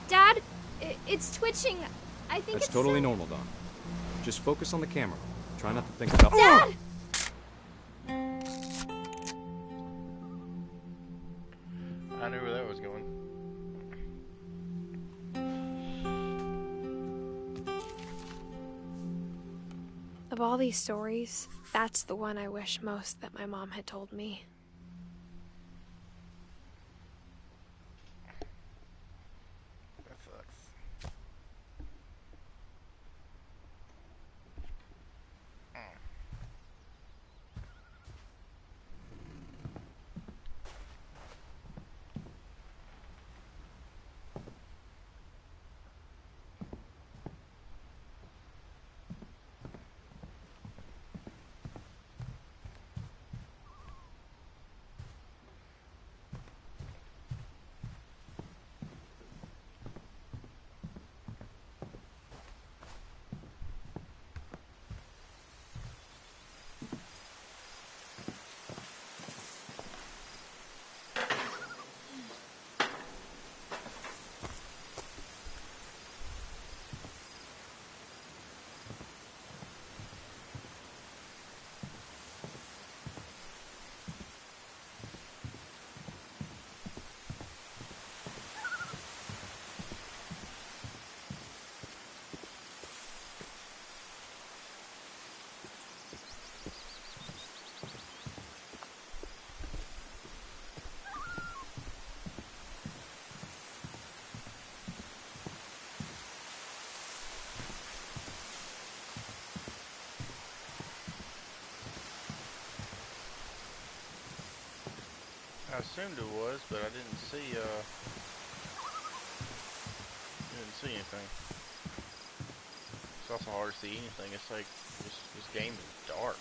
Dad, it's twitching. I think That's it's totally normal, Dawn. Just focus on the camera. Try not to think about... Dad! I knew where that was going. Of all these stories, that's the one I wish most that my mom had told me. That sucks. I assumed it was, but I didn't see anything. It's also hard to see anything. It's like this game is dark.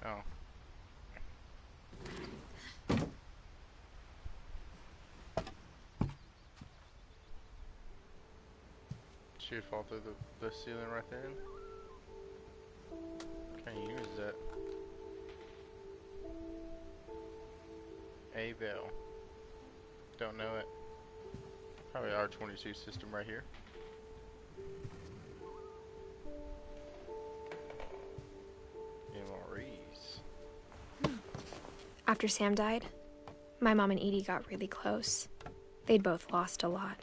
Oh. She would fall through the ceiling right there. Can't use that. A bell. Don't know it. Probably R22 system right here. MREs. After Sam died, my mom and Edie got really close. They'd both lost a lot.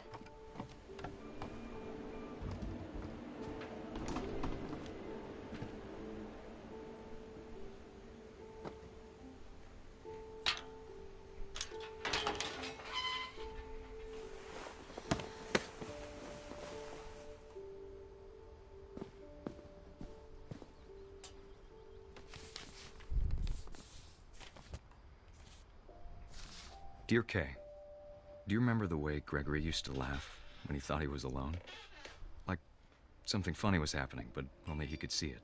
Dear Kay, do you remember the way Gregory used to laugh when he thought he was alone? Like something funny was happening, but only he could see it.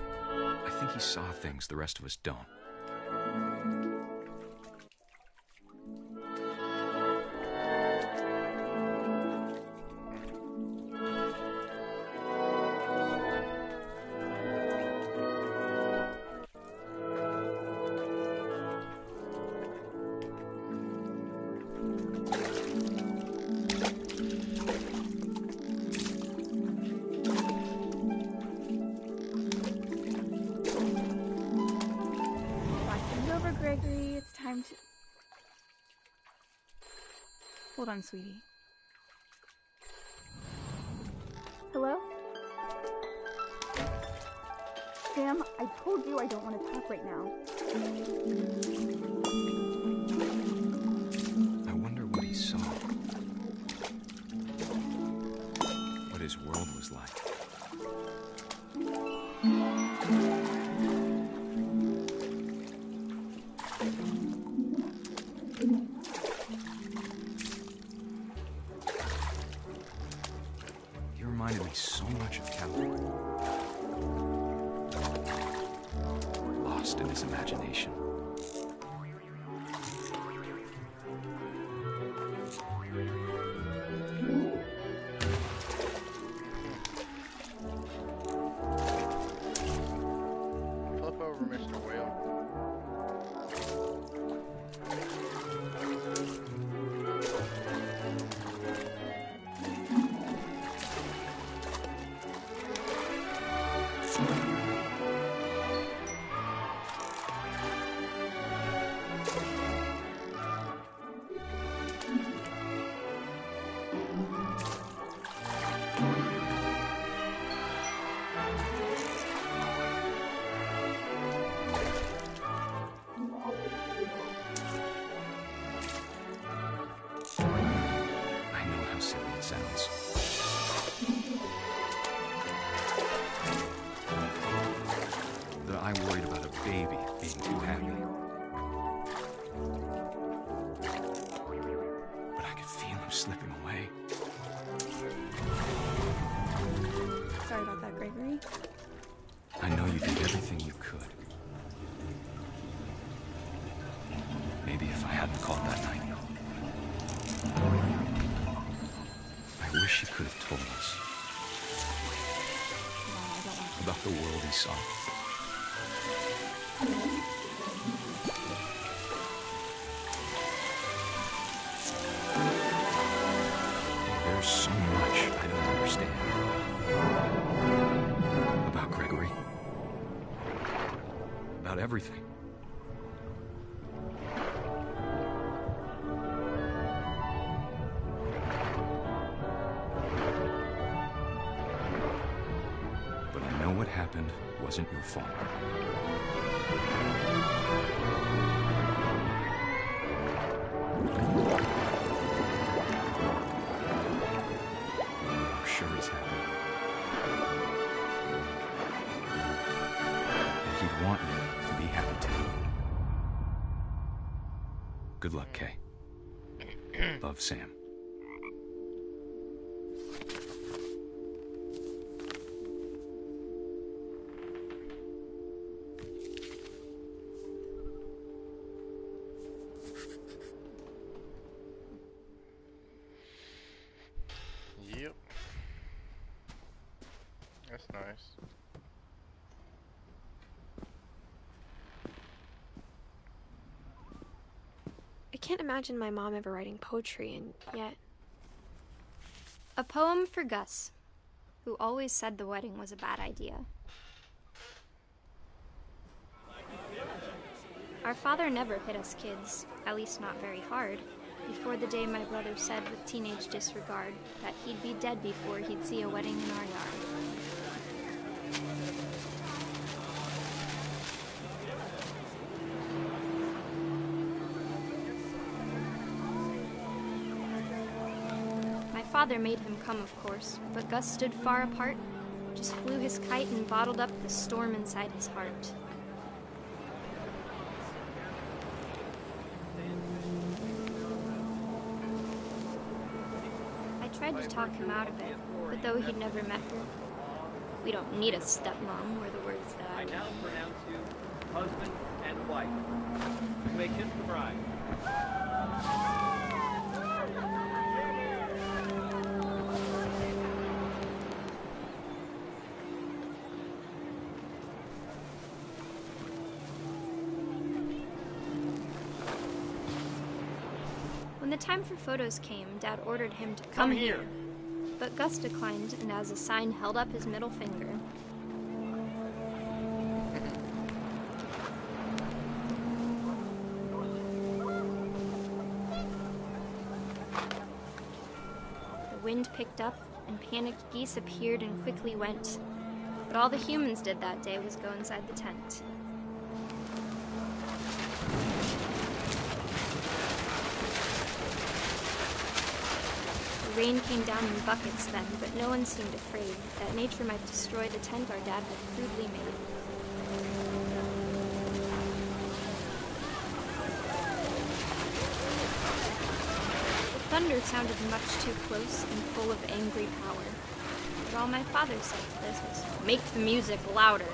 I think he saw things the rest of us don't. Gregory, it's time to... Hold on, sweetie. Hello? Sam, I told you I don't want to talk right now. I his world was like. He reminded me so much of Calvin. Lost in his imagination. Flip over, Mr. Will. I know how silly it sounds. That I worried about a baby being too happy. But I could feel him slipping away. Sorry about that, Gregory. I know you did everything you could. Maybe if I hadn't called that night. I wish he could have told us about the world he saw. There's so much I don't understand about Gregory. About everything. But I know what happened wasn't your fault. I'm sure he's happy. And he'd want you to be happy too. Good luck, Kay. Love, Sam. Yep. That's nice. I can't imagine my mom ever writing poetry, and yet... A poem for Gus, who always said the wedding was a bad idea. Our father never hit us kids, at least not very hard, before the day my brother said with teenage disregard that he'd be dead before he'd see a wedding in our yard. My father made him come, of course, but Gus stood far apart, just flew his kite and bottled up the storm inside his heart. I tried to talk him out of it, but though he'd never met her, we don't need a stepmom were the words that I now pronounce you husband and wife. You may kiss the bride. When the time for photos came, Dad ordered him to come here. But Gus declined, and as a sign held up his middle finger. The wind picked up, and panicked geese appeared and quickly went. But all the humans did that day was go inside the tent. The rain came down in buckets then, but no one seemed afraid that nature might destroy the tent our dad had crudely made. The thunder sounded much too close and full of angry power. But all my father said to this was, "Make the music louder."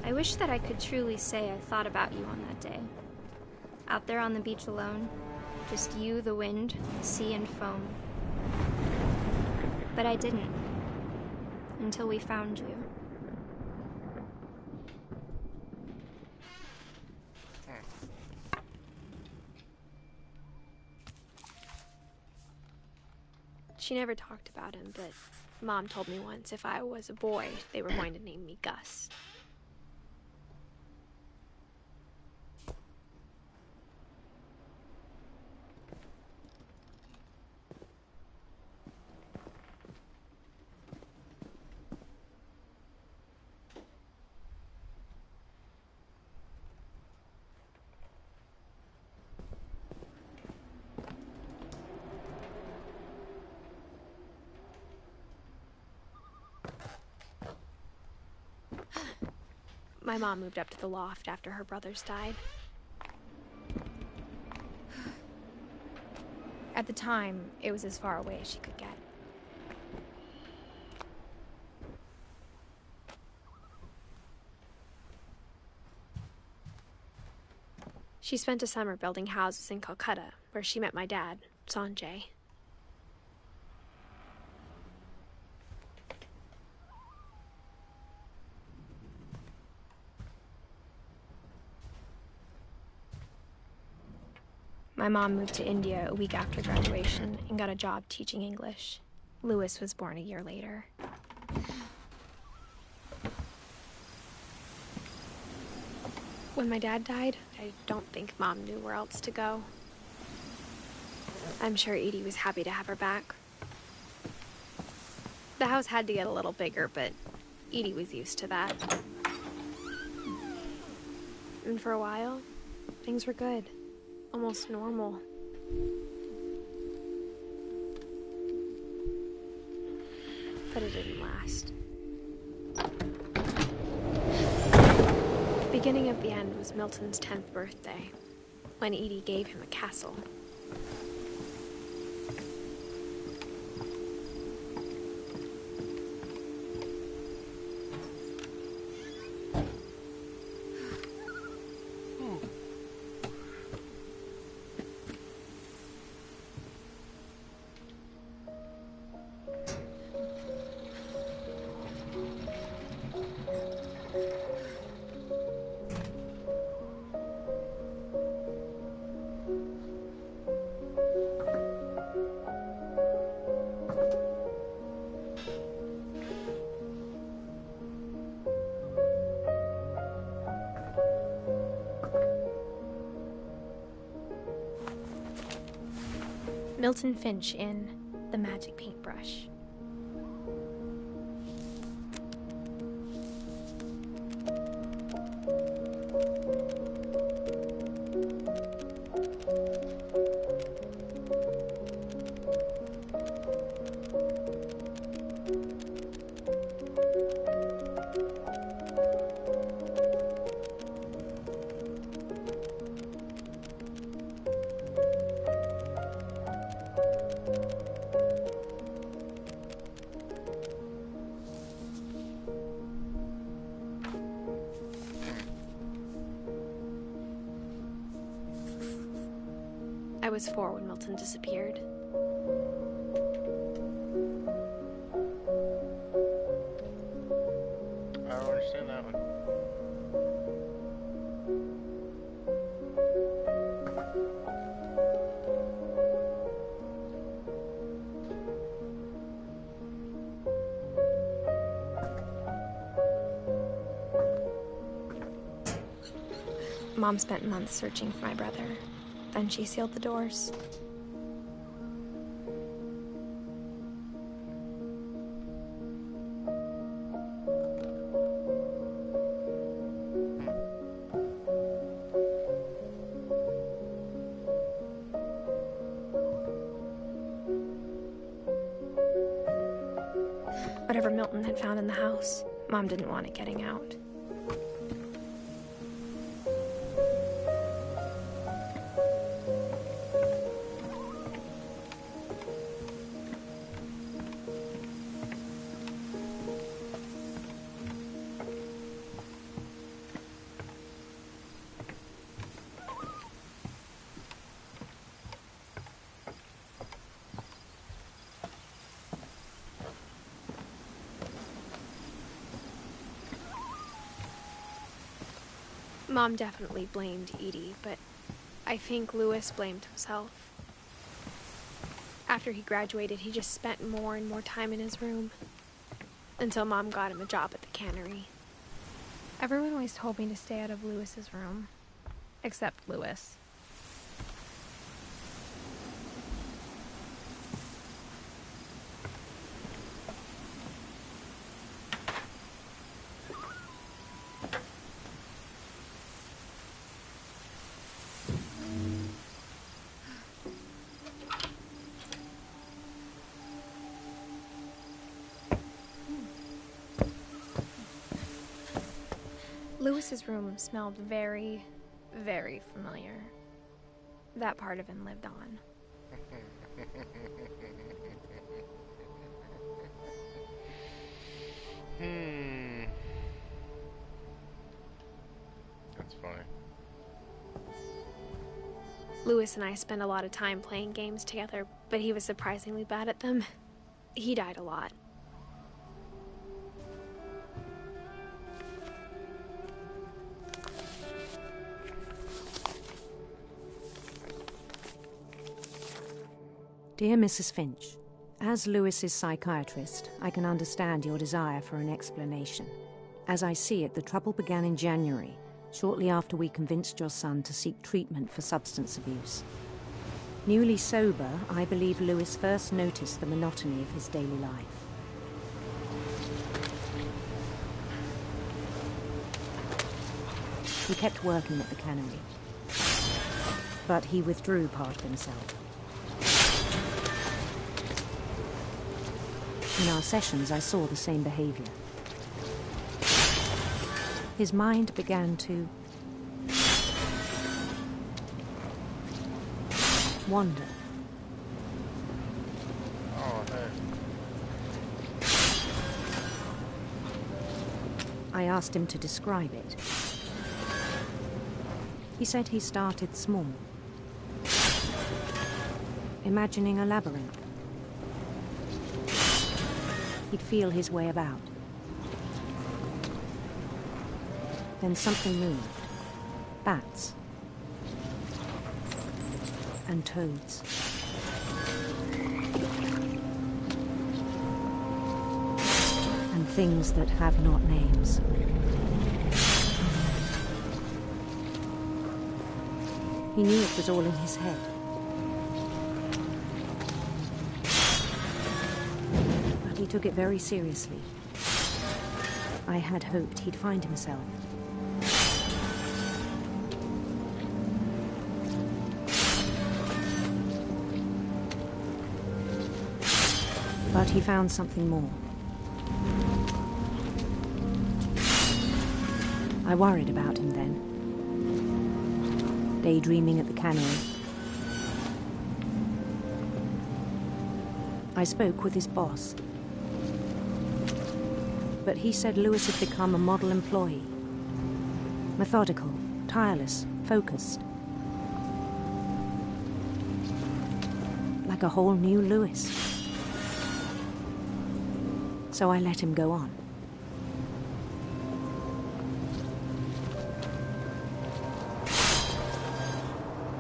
I wish that I could truly say I thought about you on that day. Out there on the beach alone, just you, the wind, sea, and foam. But I didn't. Until we found you. She never talked about him, but Mom told me once if I was a boy, they were going to name me Gus. My mom moved up to the loft after her brothers died. At the time, it was as far away as she could get. She spent a summer building houses in Calcutta, where she met my dad, Sanjay. My mom moved to India a week after graduation and got a job teaching English. Louis was born a year later. When my dad died, I don't think Mom knew where else to go. I'm sure Edie was happy to have her back. The house had to get a little bigger, but Edie was used to that. And for a while, things were good. Almost normal. But it didn't last. The beginning of the end was Milton's 10th birthday, when Edie gave him a castle. Milton Finch in The Magic Paintbrush. I was 4 when Milton disappeared. I don't understand that one. Mom spent months searching for my brother. Then she sealed the doors. whatever Milton had found in the house. Mom didn't want it getting out. Mom definitely blamed Edie, but I think Louis blamed himself. After he graduated, he just spent more and more time in his room, until Mom got him a job at the cannery. Everyone always told me to stay out of Louis's room, except Louis. Louis's room smelled very, very familiar. That part of him lived on. That's funny. Louis and I spent a lot of time playing games together, but he was surprisingly bad at them. He died a lot. Dear Mrs. Finch, as Louis's psychiatrist, I can understand your desire for an explanation. As I see it, the trouble began in January, shortly after we convinced your son to seek treatment for substance abuse. Newly sober, I believe Louis first noticed the monotony of his daily life. He kept working at the cannery, but he withdrew part of himself. In our sessions, I saw the same behavior. His mind began to wander. Oh, hey. I asked him to describe it. He said he started small, imagining a labyrinth. He'd feel his way about. Then something moved. Bats. And toads. And things that have not names. He knew it was all in his head. He took it very seriously. I had hoped he'd find himself. But he found something more. I worried about him then. Daydreaming at the cannery. I spoke with his boss. But he said Louis had become a model employee. Methodical, tireless, focused. Like a whole new Louis. So I let him go on.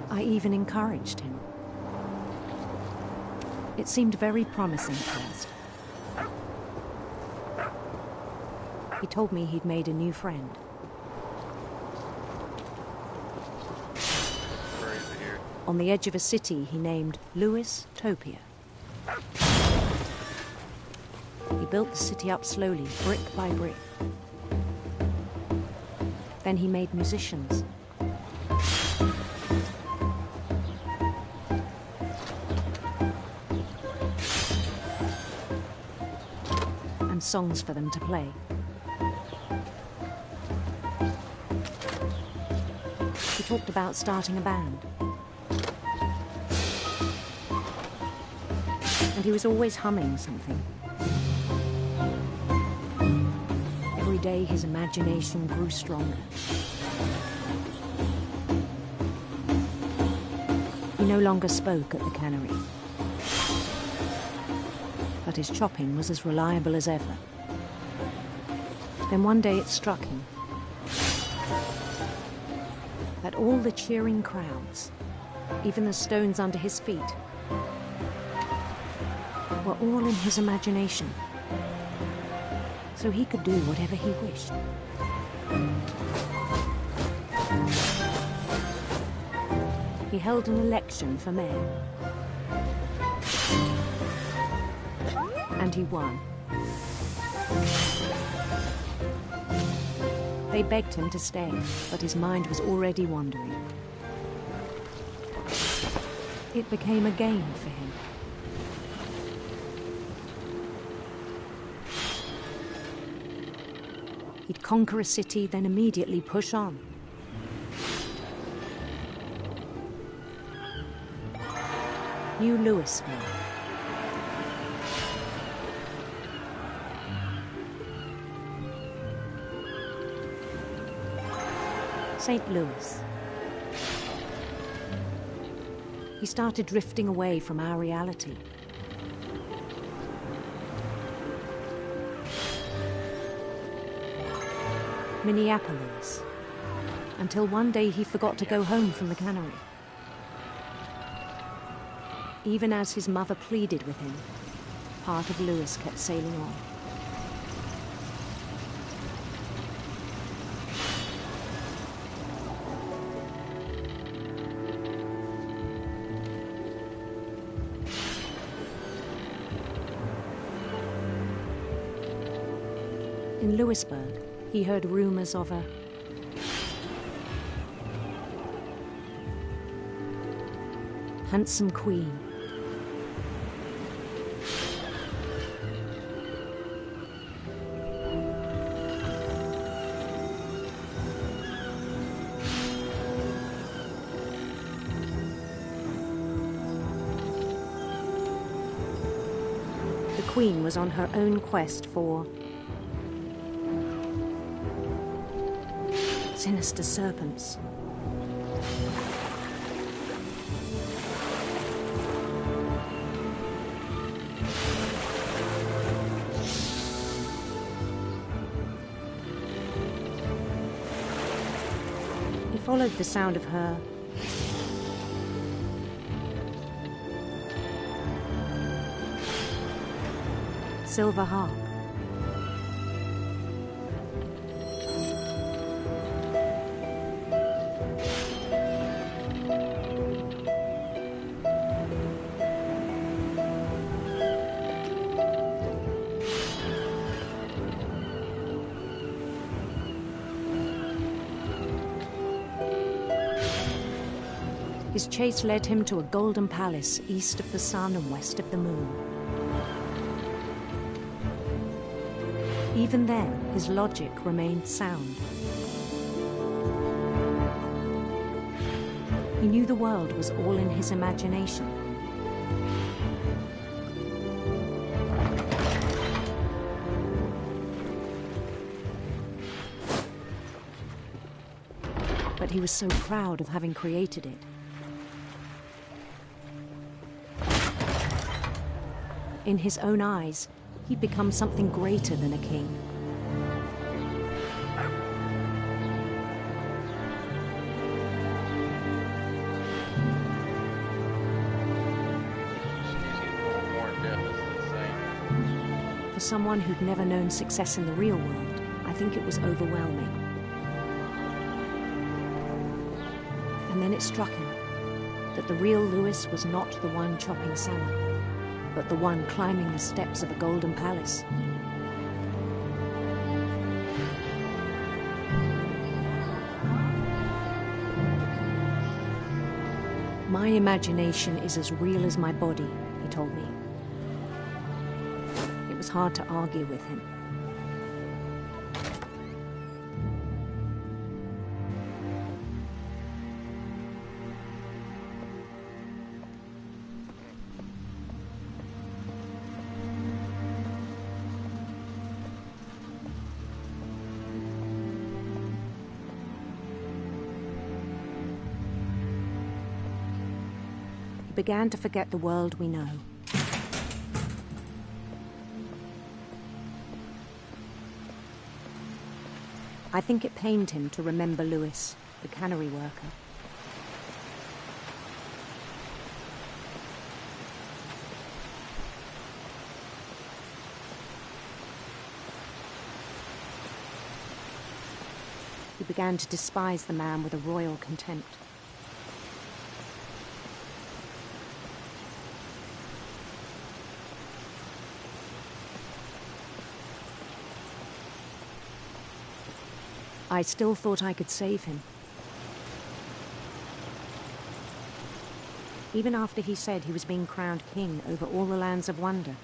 I even encouraged him. It seemed very promising at first. He told me he'd made a new friend. On the edge of a city he named Louis Topia. He built the city up slowly, brick by brick. Then he made musicians. And songs for them to play. He talked about starting a band. And he was always humming something. Every day his imagination grew stronger. He no longer spoke at the cannery, but his chopping was as reliable as ever. Then one day it struck him that all the cheering crowds, even the stones under his feet, were all in his imagination, so he could do whatever he wished. He held an election for mayor, and he won. They begged him to stay, but his mind was already wandering. It became a game for him. He'd conquer a city, then immediately push on. New Louisville. St. Louis. He started drifting away from our reality. Minneapolis, until one day he forgot to go home from the cannery. Even as his mother pleaded with him, part of Louis kept sailing on. In Louisburg, he heard rumors of a handsome queen. The queen was on her own quest for sinister serpents. He followed the sound of her silver harp. His chase led him to a golden palace east of the sun and west of the moon. Even then, his logic remained sound. He knew the world was all in his imagination. But he was so proud of having created it. In his own eyes, he'd become something greater than a king. For someone who'd never known success in the real world, I think it was overwhelming. And then it struck him that the real Louis was not the one chopping salmon, but the one climbing the steps of a golden palace. My imagination is as real as my body, he told me. It was hard to argue with him. He began to forget the world we know. I think it pained him to remember Lewis, the cannery worker. He began to despise the man with a royal contempt. I still thought I could save him. Even after he said he was being crowned king over all the lands of wonder.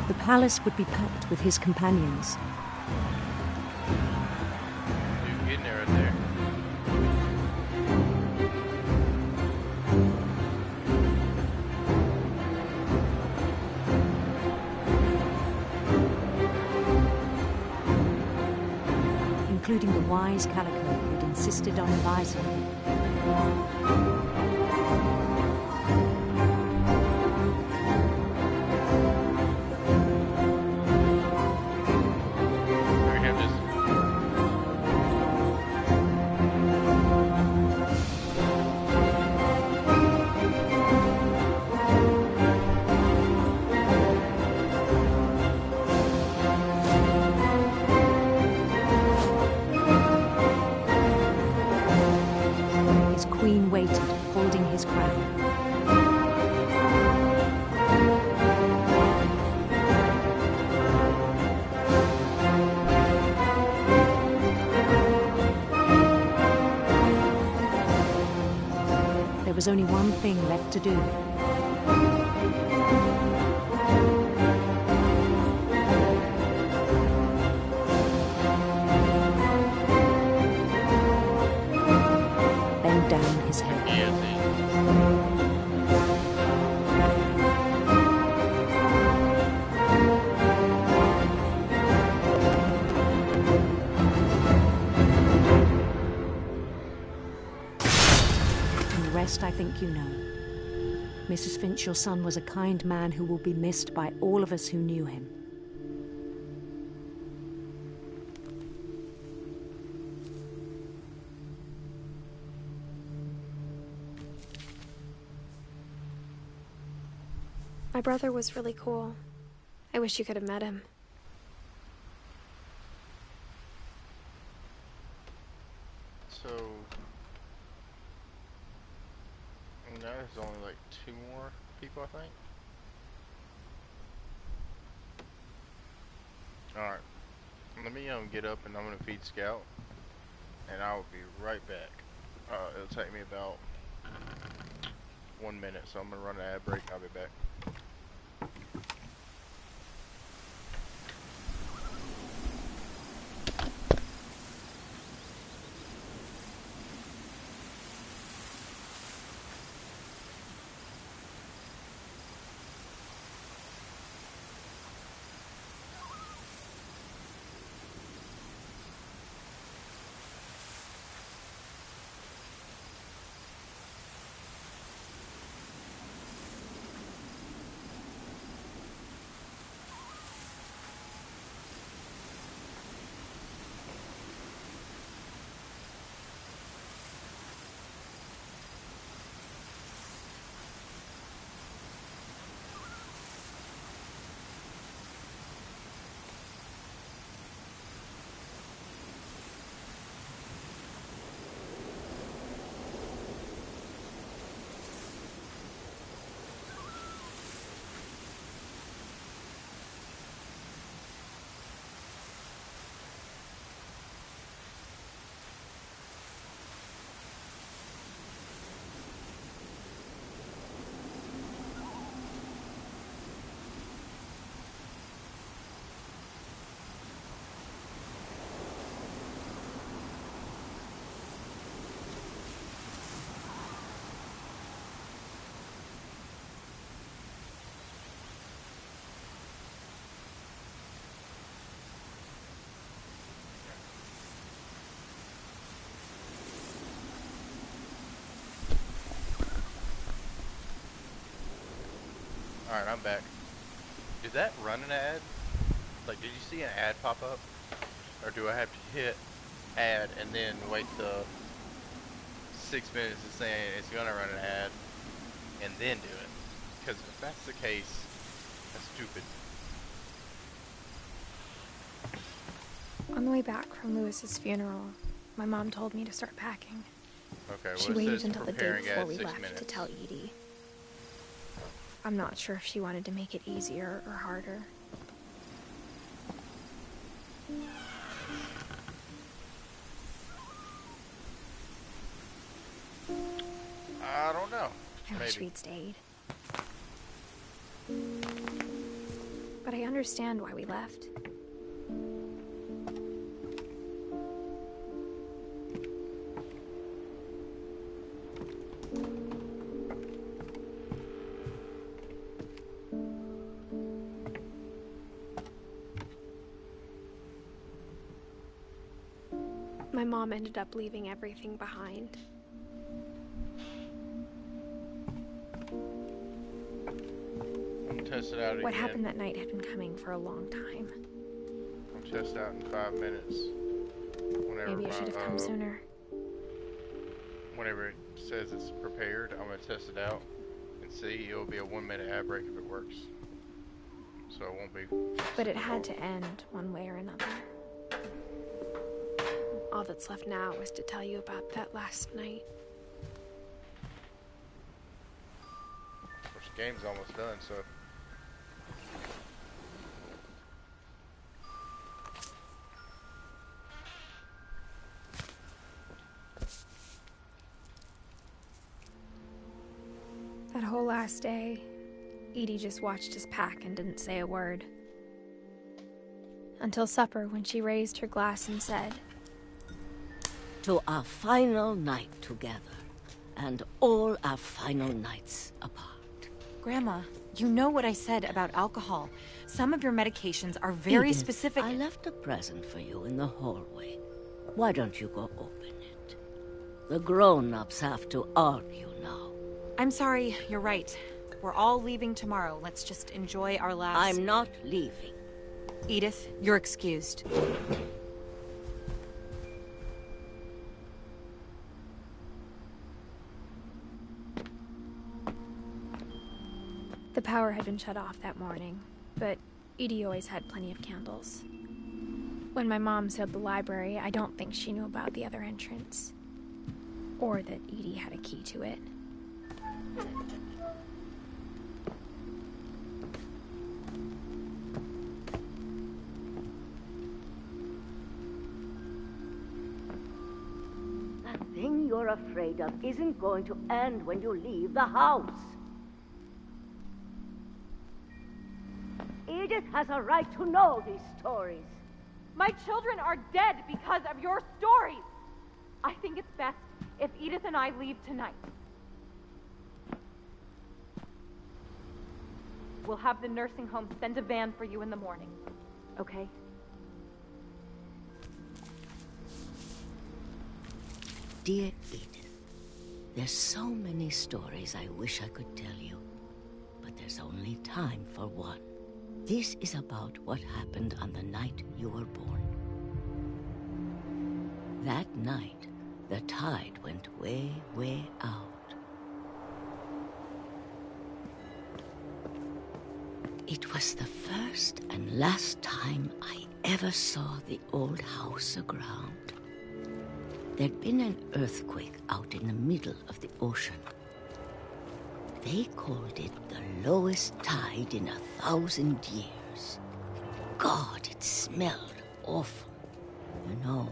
The palace would be packed with his companions. Dude, getting there right there. Including the wise Calico who had insisted on advising him. Waited, holding his crown. There was only one thing left to do. Down his head. And the rest I think you know. Mrs. Finch, your son was a kind man who will be missed by all of us who knew him. My brother was really cool. I wish you could have met him. So, now there's only like 2 more people, I think. Alright. Let me get up and I'm gonna feed Scout. And I will be right back. It'll take me about 1 minute, so I'm gonna run an ad break. I'll be back. Alright, I'm back. Did that run an ad? Like, did you see an ad pop up? Or do I have to hit ad and then wait the 6 minutes of saying it's gonna run an ad and then do it? Because if that's the case, that's stupid. On the way back from Lewis's funeral, my mom told me to start packing. Okay, She well, it waited says until the day preparing before ad we 6 left minutes. to tell Edie. I'm not sure if she wanted to make it easier or harder. I don't know. I wish we'd stayed. But I understand why we left. My mom ended up leaving everything behind. I'm gonna test it out again. What happened that night had been coming for a long time. I'll test out in 5 minutes. Whenever Maybe it should have come sooner. Whenever it says it's prepared, I'm gonna test it out and see. It'll be a 1 minute ad break if it works. So it won't be. But it had to end one way or another. All that's left now is to tell you about that last night. Of course, the game's almost done, so. That whole last day, Edie just watched us pack and didn't say a word. Until supper, when she raised her glass and said, "To our final night together, and all our final nights apart." Grandma, you know what I said about alcohol. Some of your medications are very Edith, specific. I left a present for you in the hallway. Why don't you go open it? The grown-ups have to argue now. I'm sorry, you're right. We're all leaving tomorrow. Let's just enjoy our last... I'm not leaving. Eidith, you're excused. The power had been shut off that morning, but Edie always had plenty of candles. When my mom sealed the library, I don't think she knew about the other entrance. Or that Edie had a key to it. That thing you're afraid of isn't going to end when you leave the house. Edith has a right to know these stories. My children are dead because of your stories. I think it's best if Edith and I leave tonight. We'll have the nursing home send a van for you in the morning, okay? Dear Edith, there's so many stories I wish I could tell you, but there's only time for one. This is about what happened on the night you were born. That night, the tide went way, way out. It was the first and last time I ever saw the old house aground. There'd been an earthquake out in the middle of the ocean. They called it the lowest tide in 1,000 years. God, it smelled awful. You know,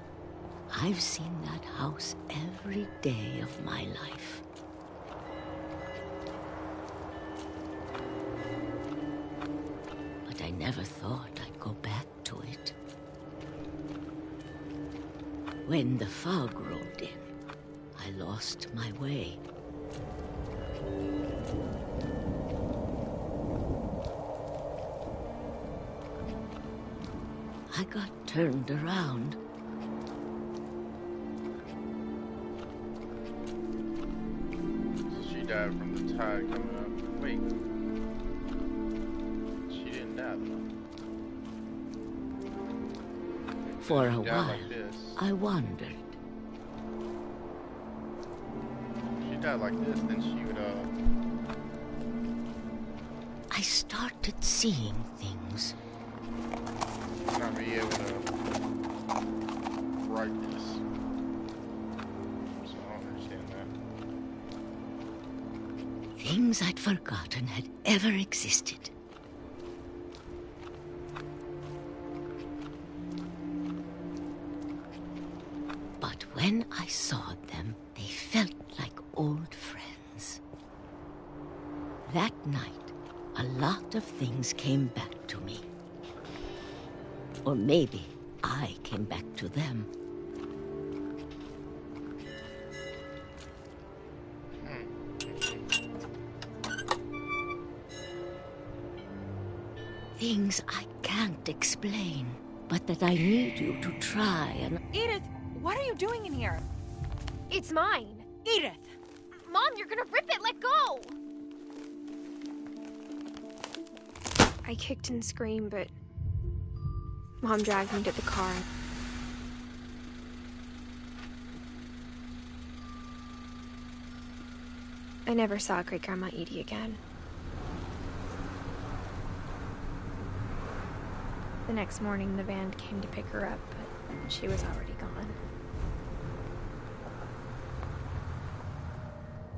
I've seen that house every day of my life. But I never thought I'd go back to it. When the fog rolled in, I lost my way. I got turned around. So she died from the tide coming up. Wait. For a She died while, like this. I wondered. If she died like this, then she would, I started seeing things. not be able to write this. So I don't understand that. Things I'd forgotten had ever existed. But when I saw them, they felt like old friends. That night, a lot of things came back to me. Or maybe I came back to them. Things I can't explain, but that I need you to try and... Eidith, what are you doing in here? It's mine. Eidith! Mom, you're gonna rip it! Let go! I kicked and screamed, but Mom dragged me to the car. I never saw Great-Grandma Edie again. The next morning, the van came to pick her up, but she was already gone.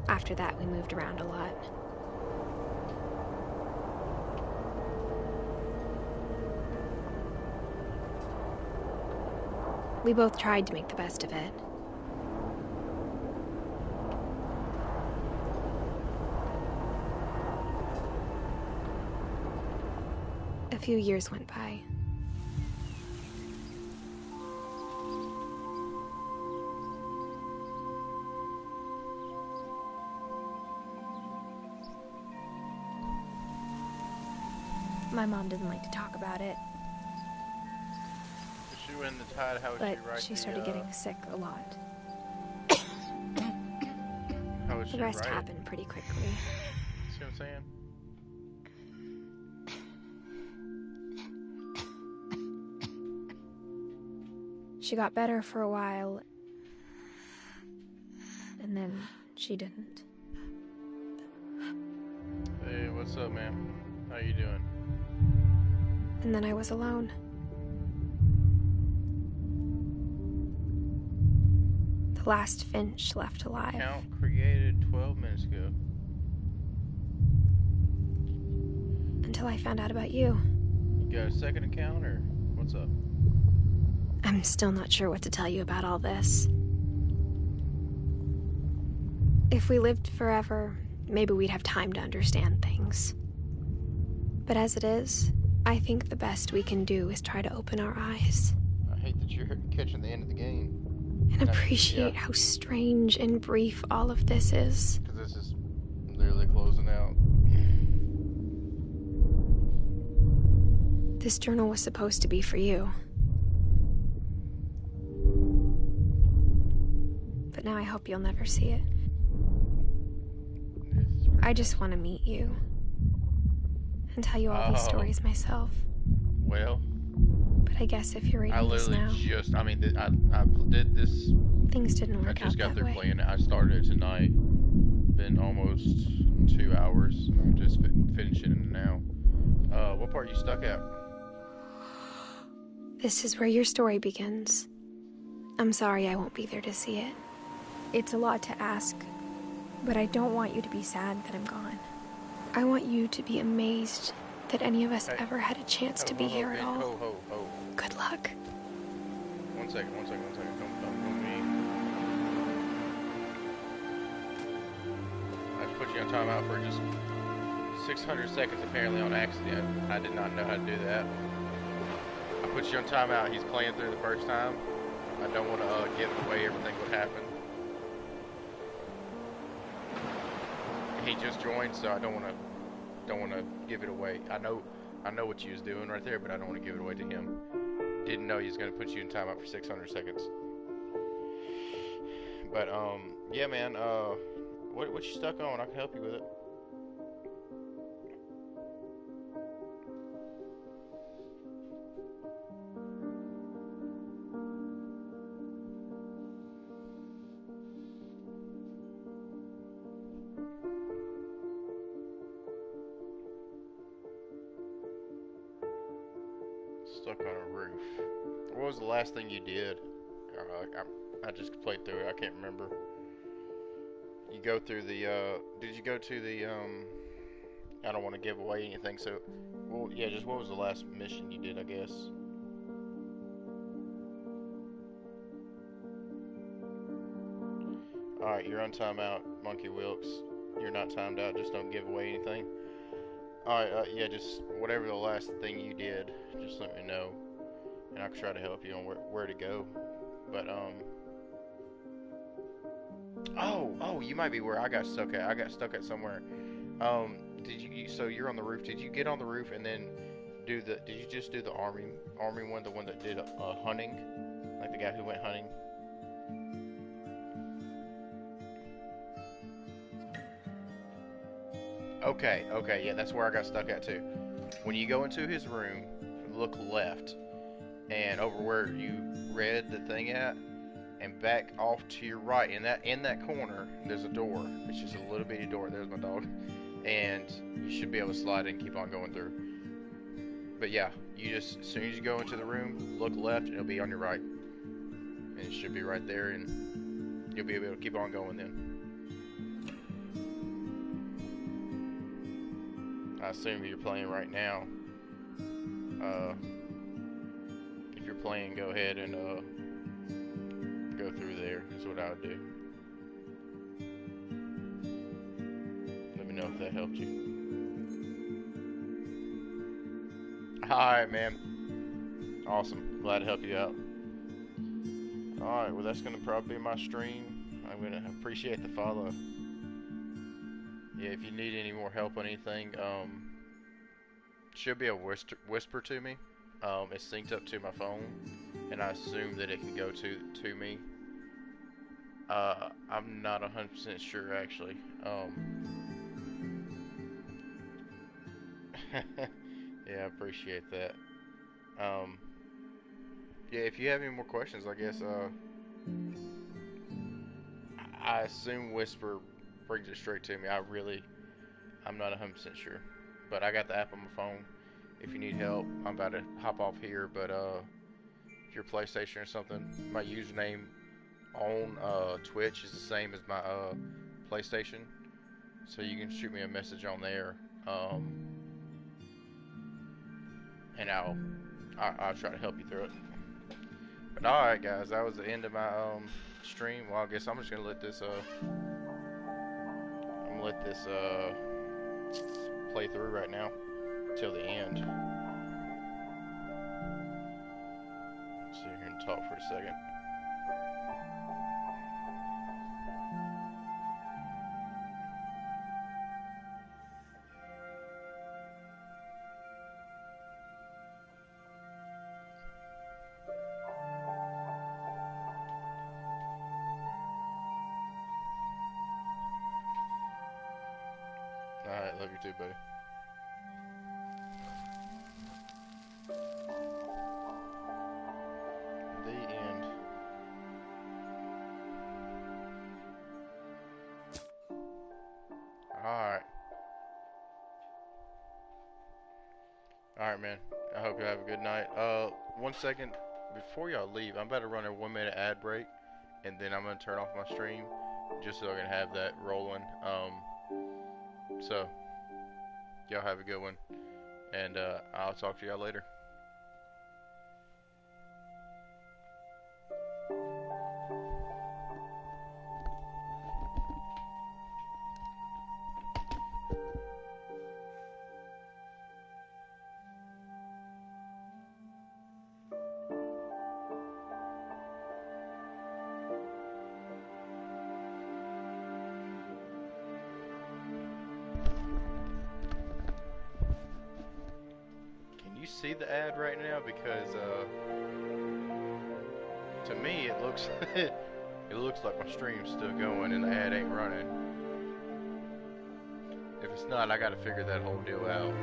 After that, we moved around a lot. We both tried to make the best of it. A few years went by. My mom doesn't like to talk about it. If she went in the tide, how would But she write she the, started getting sick a lot. how would she The rest write it? happened pretty quickly. See what I'm saying? She got better for a while, and then she didn't. Hey, what's up, man? How you doing? And then I was alone. The last Finch left alive. Account created 12 minutes ago. Until I found out about you. You got a second account, or what's up? I'm still not sure what to tell you about all this. If we lived forever, maybe we'd have time to understand things. But as it is, I think the best we can do is try to open our eyes. I hate that you're catching the end of the game. And appreciate how strange and brief all of this is. Because this is literally closing out. This journal was supposed to be for you. But now I hope you'll never see it. I just want to meet you. And tell you all these stories myself. Well, but I guess if you're reading this now... I did this... Things didn't work out that way. I just got through playing it. I started it tonight. Been almost 2 hours. I'm just finishing it now. What part you stuck at? This is where your story begins. I'm sorry I won't be there to see it. It's a lot to ask, but I don't want you to be sad that I'm gone. I want you to be amazed that any of us ever had a chance to be here at all. Good luck. One second. Don't me. I just put you on timeout for just 600 seconds apparently on accident. I did not know how to do that. I put you on timeout. He's playing through the first time. I don't want to give away everything would happen. He just joined, so I don't want to give it away. I know what you was doing right there, but I don't want to give it away to him. Didn't know he was going to put you in timeout for 600 seconds. But yeah, man. What you stuck on? I can help you with it. Stuck on a roof. What was the last thing you did? I just played through it. I can't remember. You go through the, did you go to the, I don't want to give away anything, so, well, yeah, just what was the last mission you did, I guess? Alright, you're on timeout, Monkey Wilkes. You're not timed out, just don't give away anything. Alright, yeah, just whatever the last thing you did, just let me know. And I can try to help you on where to go. But, oh, you might be where I got stuck at. I got stuck at somewhere. So you're on the roof. Did you get on the roof and then did you just do the army one, the one that did hunting? Like the guy who went hunting? Okay, yeah, that's where I got stuck at too. When you go into his room, look left, and over where you read the thing at, and back off to your right. In that corner, there's a door. It's just a little bitty door. There's my dog, and you should be able to slide it and keep on going through. But yeah, you just as soon as you go into the room, look left, and it'll be on your right, and it should be right there, and you'll be able to keep on going then. I assume you're playing right now. If you're playing, go ahead and go through there. Is what I would do. Let me know if that helped you. Alright, man. Awesome. Glad to help you out. Alright, well that's going to probably be my stream. I'm going to appreciate the follow. Yeah, if you need any more help on anything, should be a whisper to me. It's synced up to my phone, and I assume that it can go to me. I'm not 100% sure actually. Yeah, I appreciate that. Yeah, if you have any more questions, I guess I assume whisper brings it straight to me. I'm not 100% sure, but I got the app on my phone. If you need help, I'm about to hop off here, but if you're PlayStation or something, my username on Twitch is the same as my PlayStation, so you can shoot me a message on there, and I'll try to help you through it. But alright guys, that was the end of my stream. Well, I guess I'm just gonna let this play through right now till the end. Sit here and talk for a second. Alright, love you too, buddy. The end. Alright. Alright, man. I hope you have a good night. 1 second. Before y'all leave, I'm about to run a 1 minute ad break, and then I'm going to turn off my stream, just so I can have that rolling. So, y'all have a good one, and I'll talk to y'all later. See the ad right now, because to me it looks it looks like my stream's still going and the ad ain't running. If it's not, I gotta figure that whole deal out.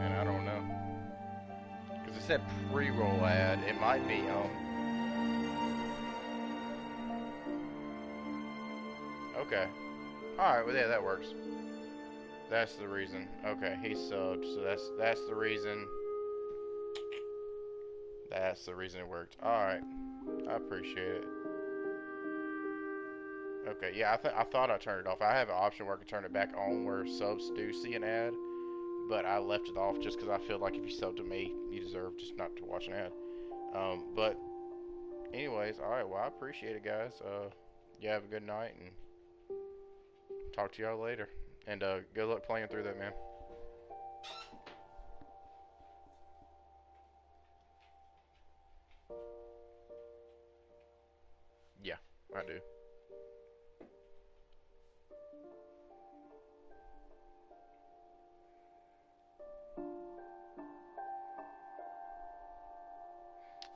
And I don't know, because it said pre-roll ad. It might be Okay. Alright, well, yeah, that works. That's the reason. Okay, he subbed, so that's the reason. That's the reason it worked. Alright. I appreciate it. Okay, yeah, I thought I turned it off. I have an option where I can turn it back on where subs do see an ad, but I left it off just because I feel like if you sub to me, you deserve just not to watch an ad. But anyways, alright, well, I appreciate it, guys. You have a good night, and talk to y'all later. And good luck playing through that, man. Yeah, I do.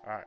Alright.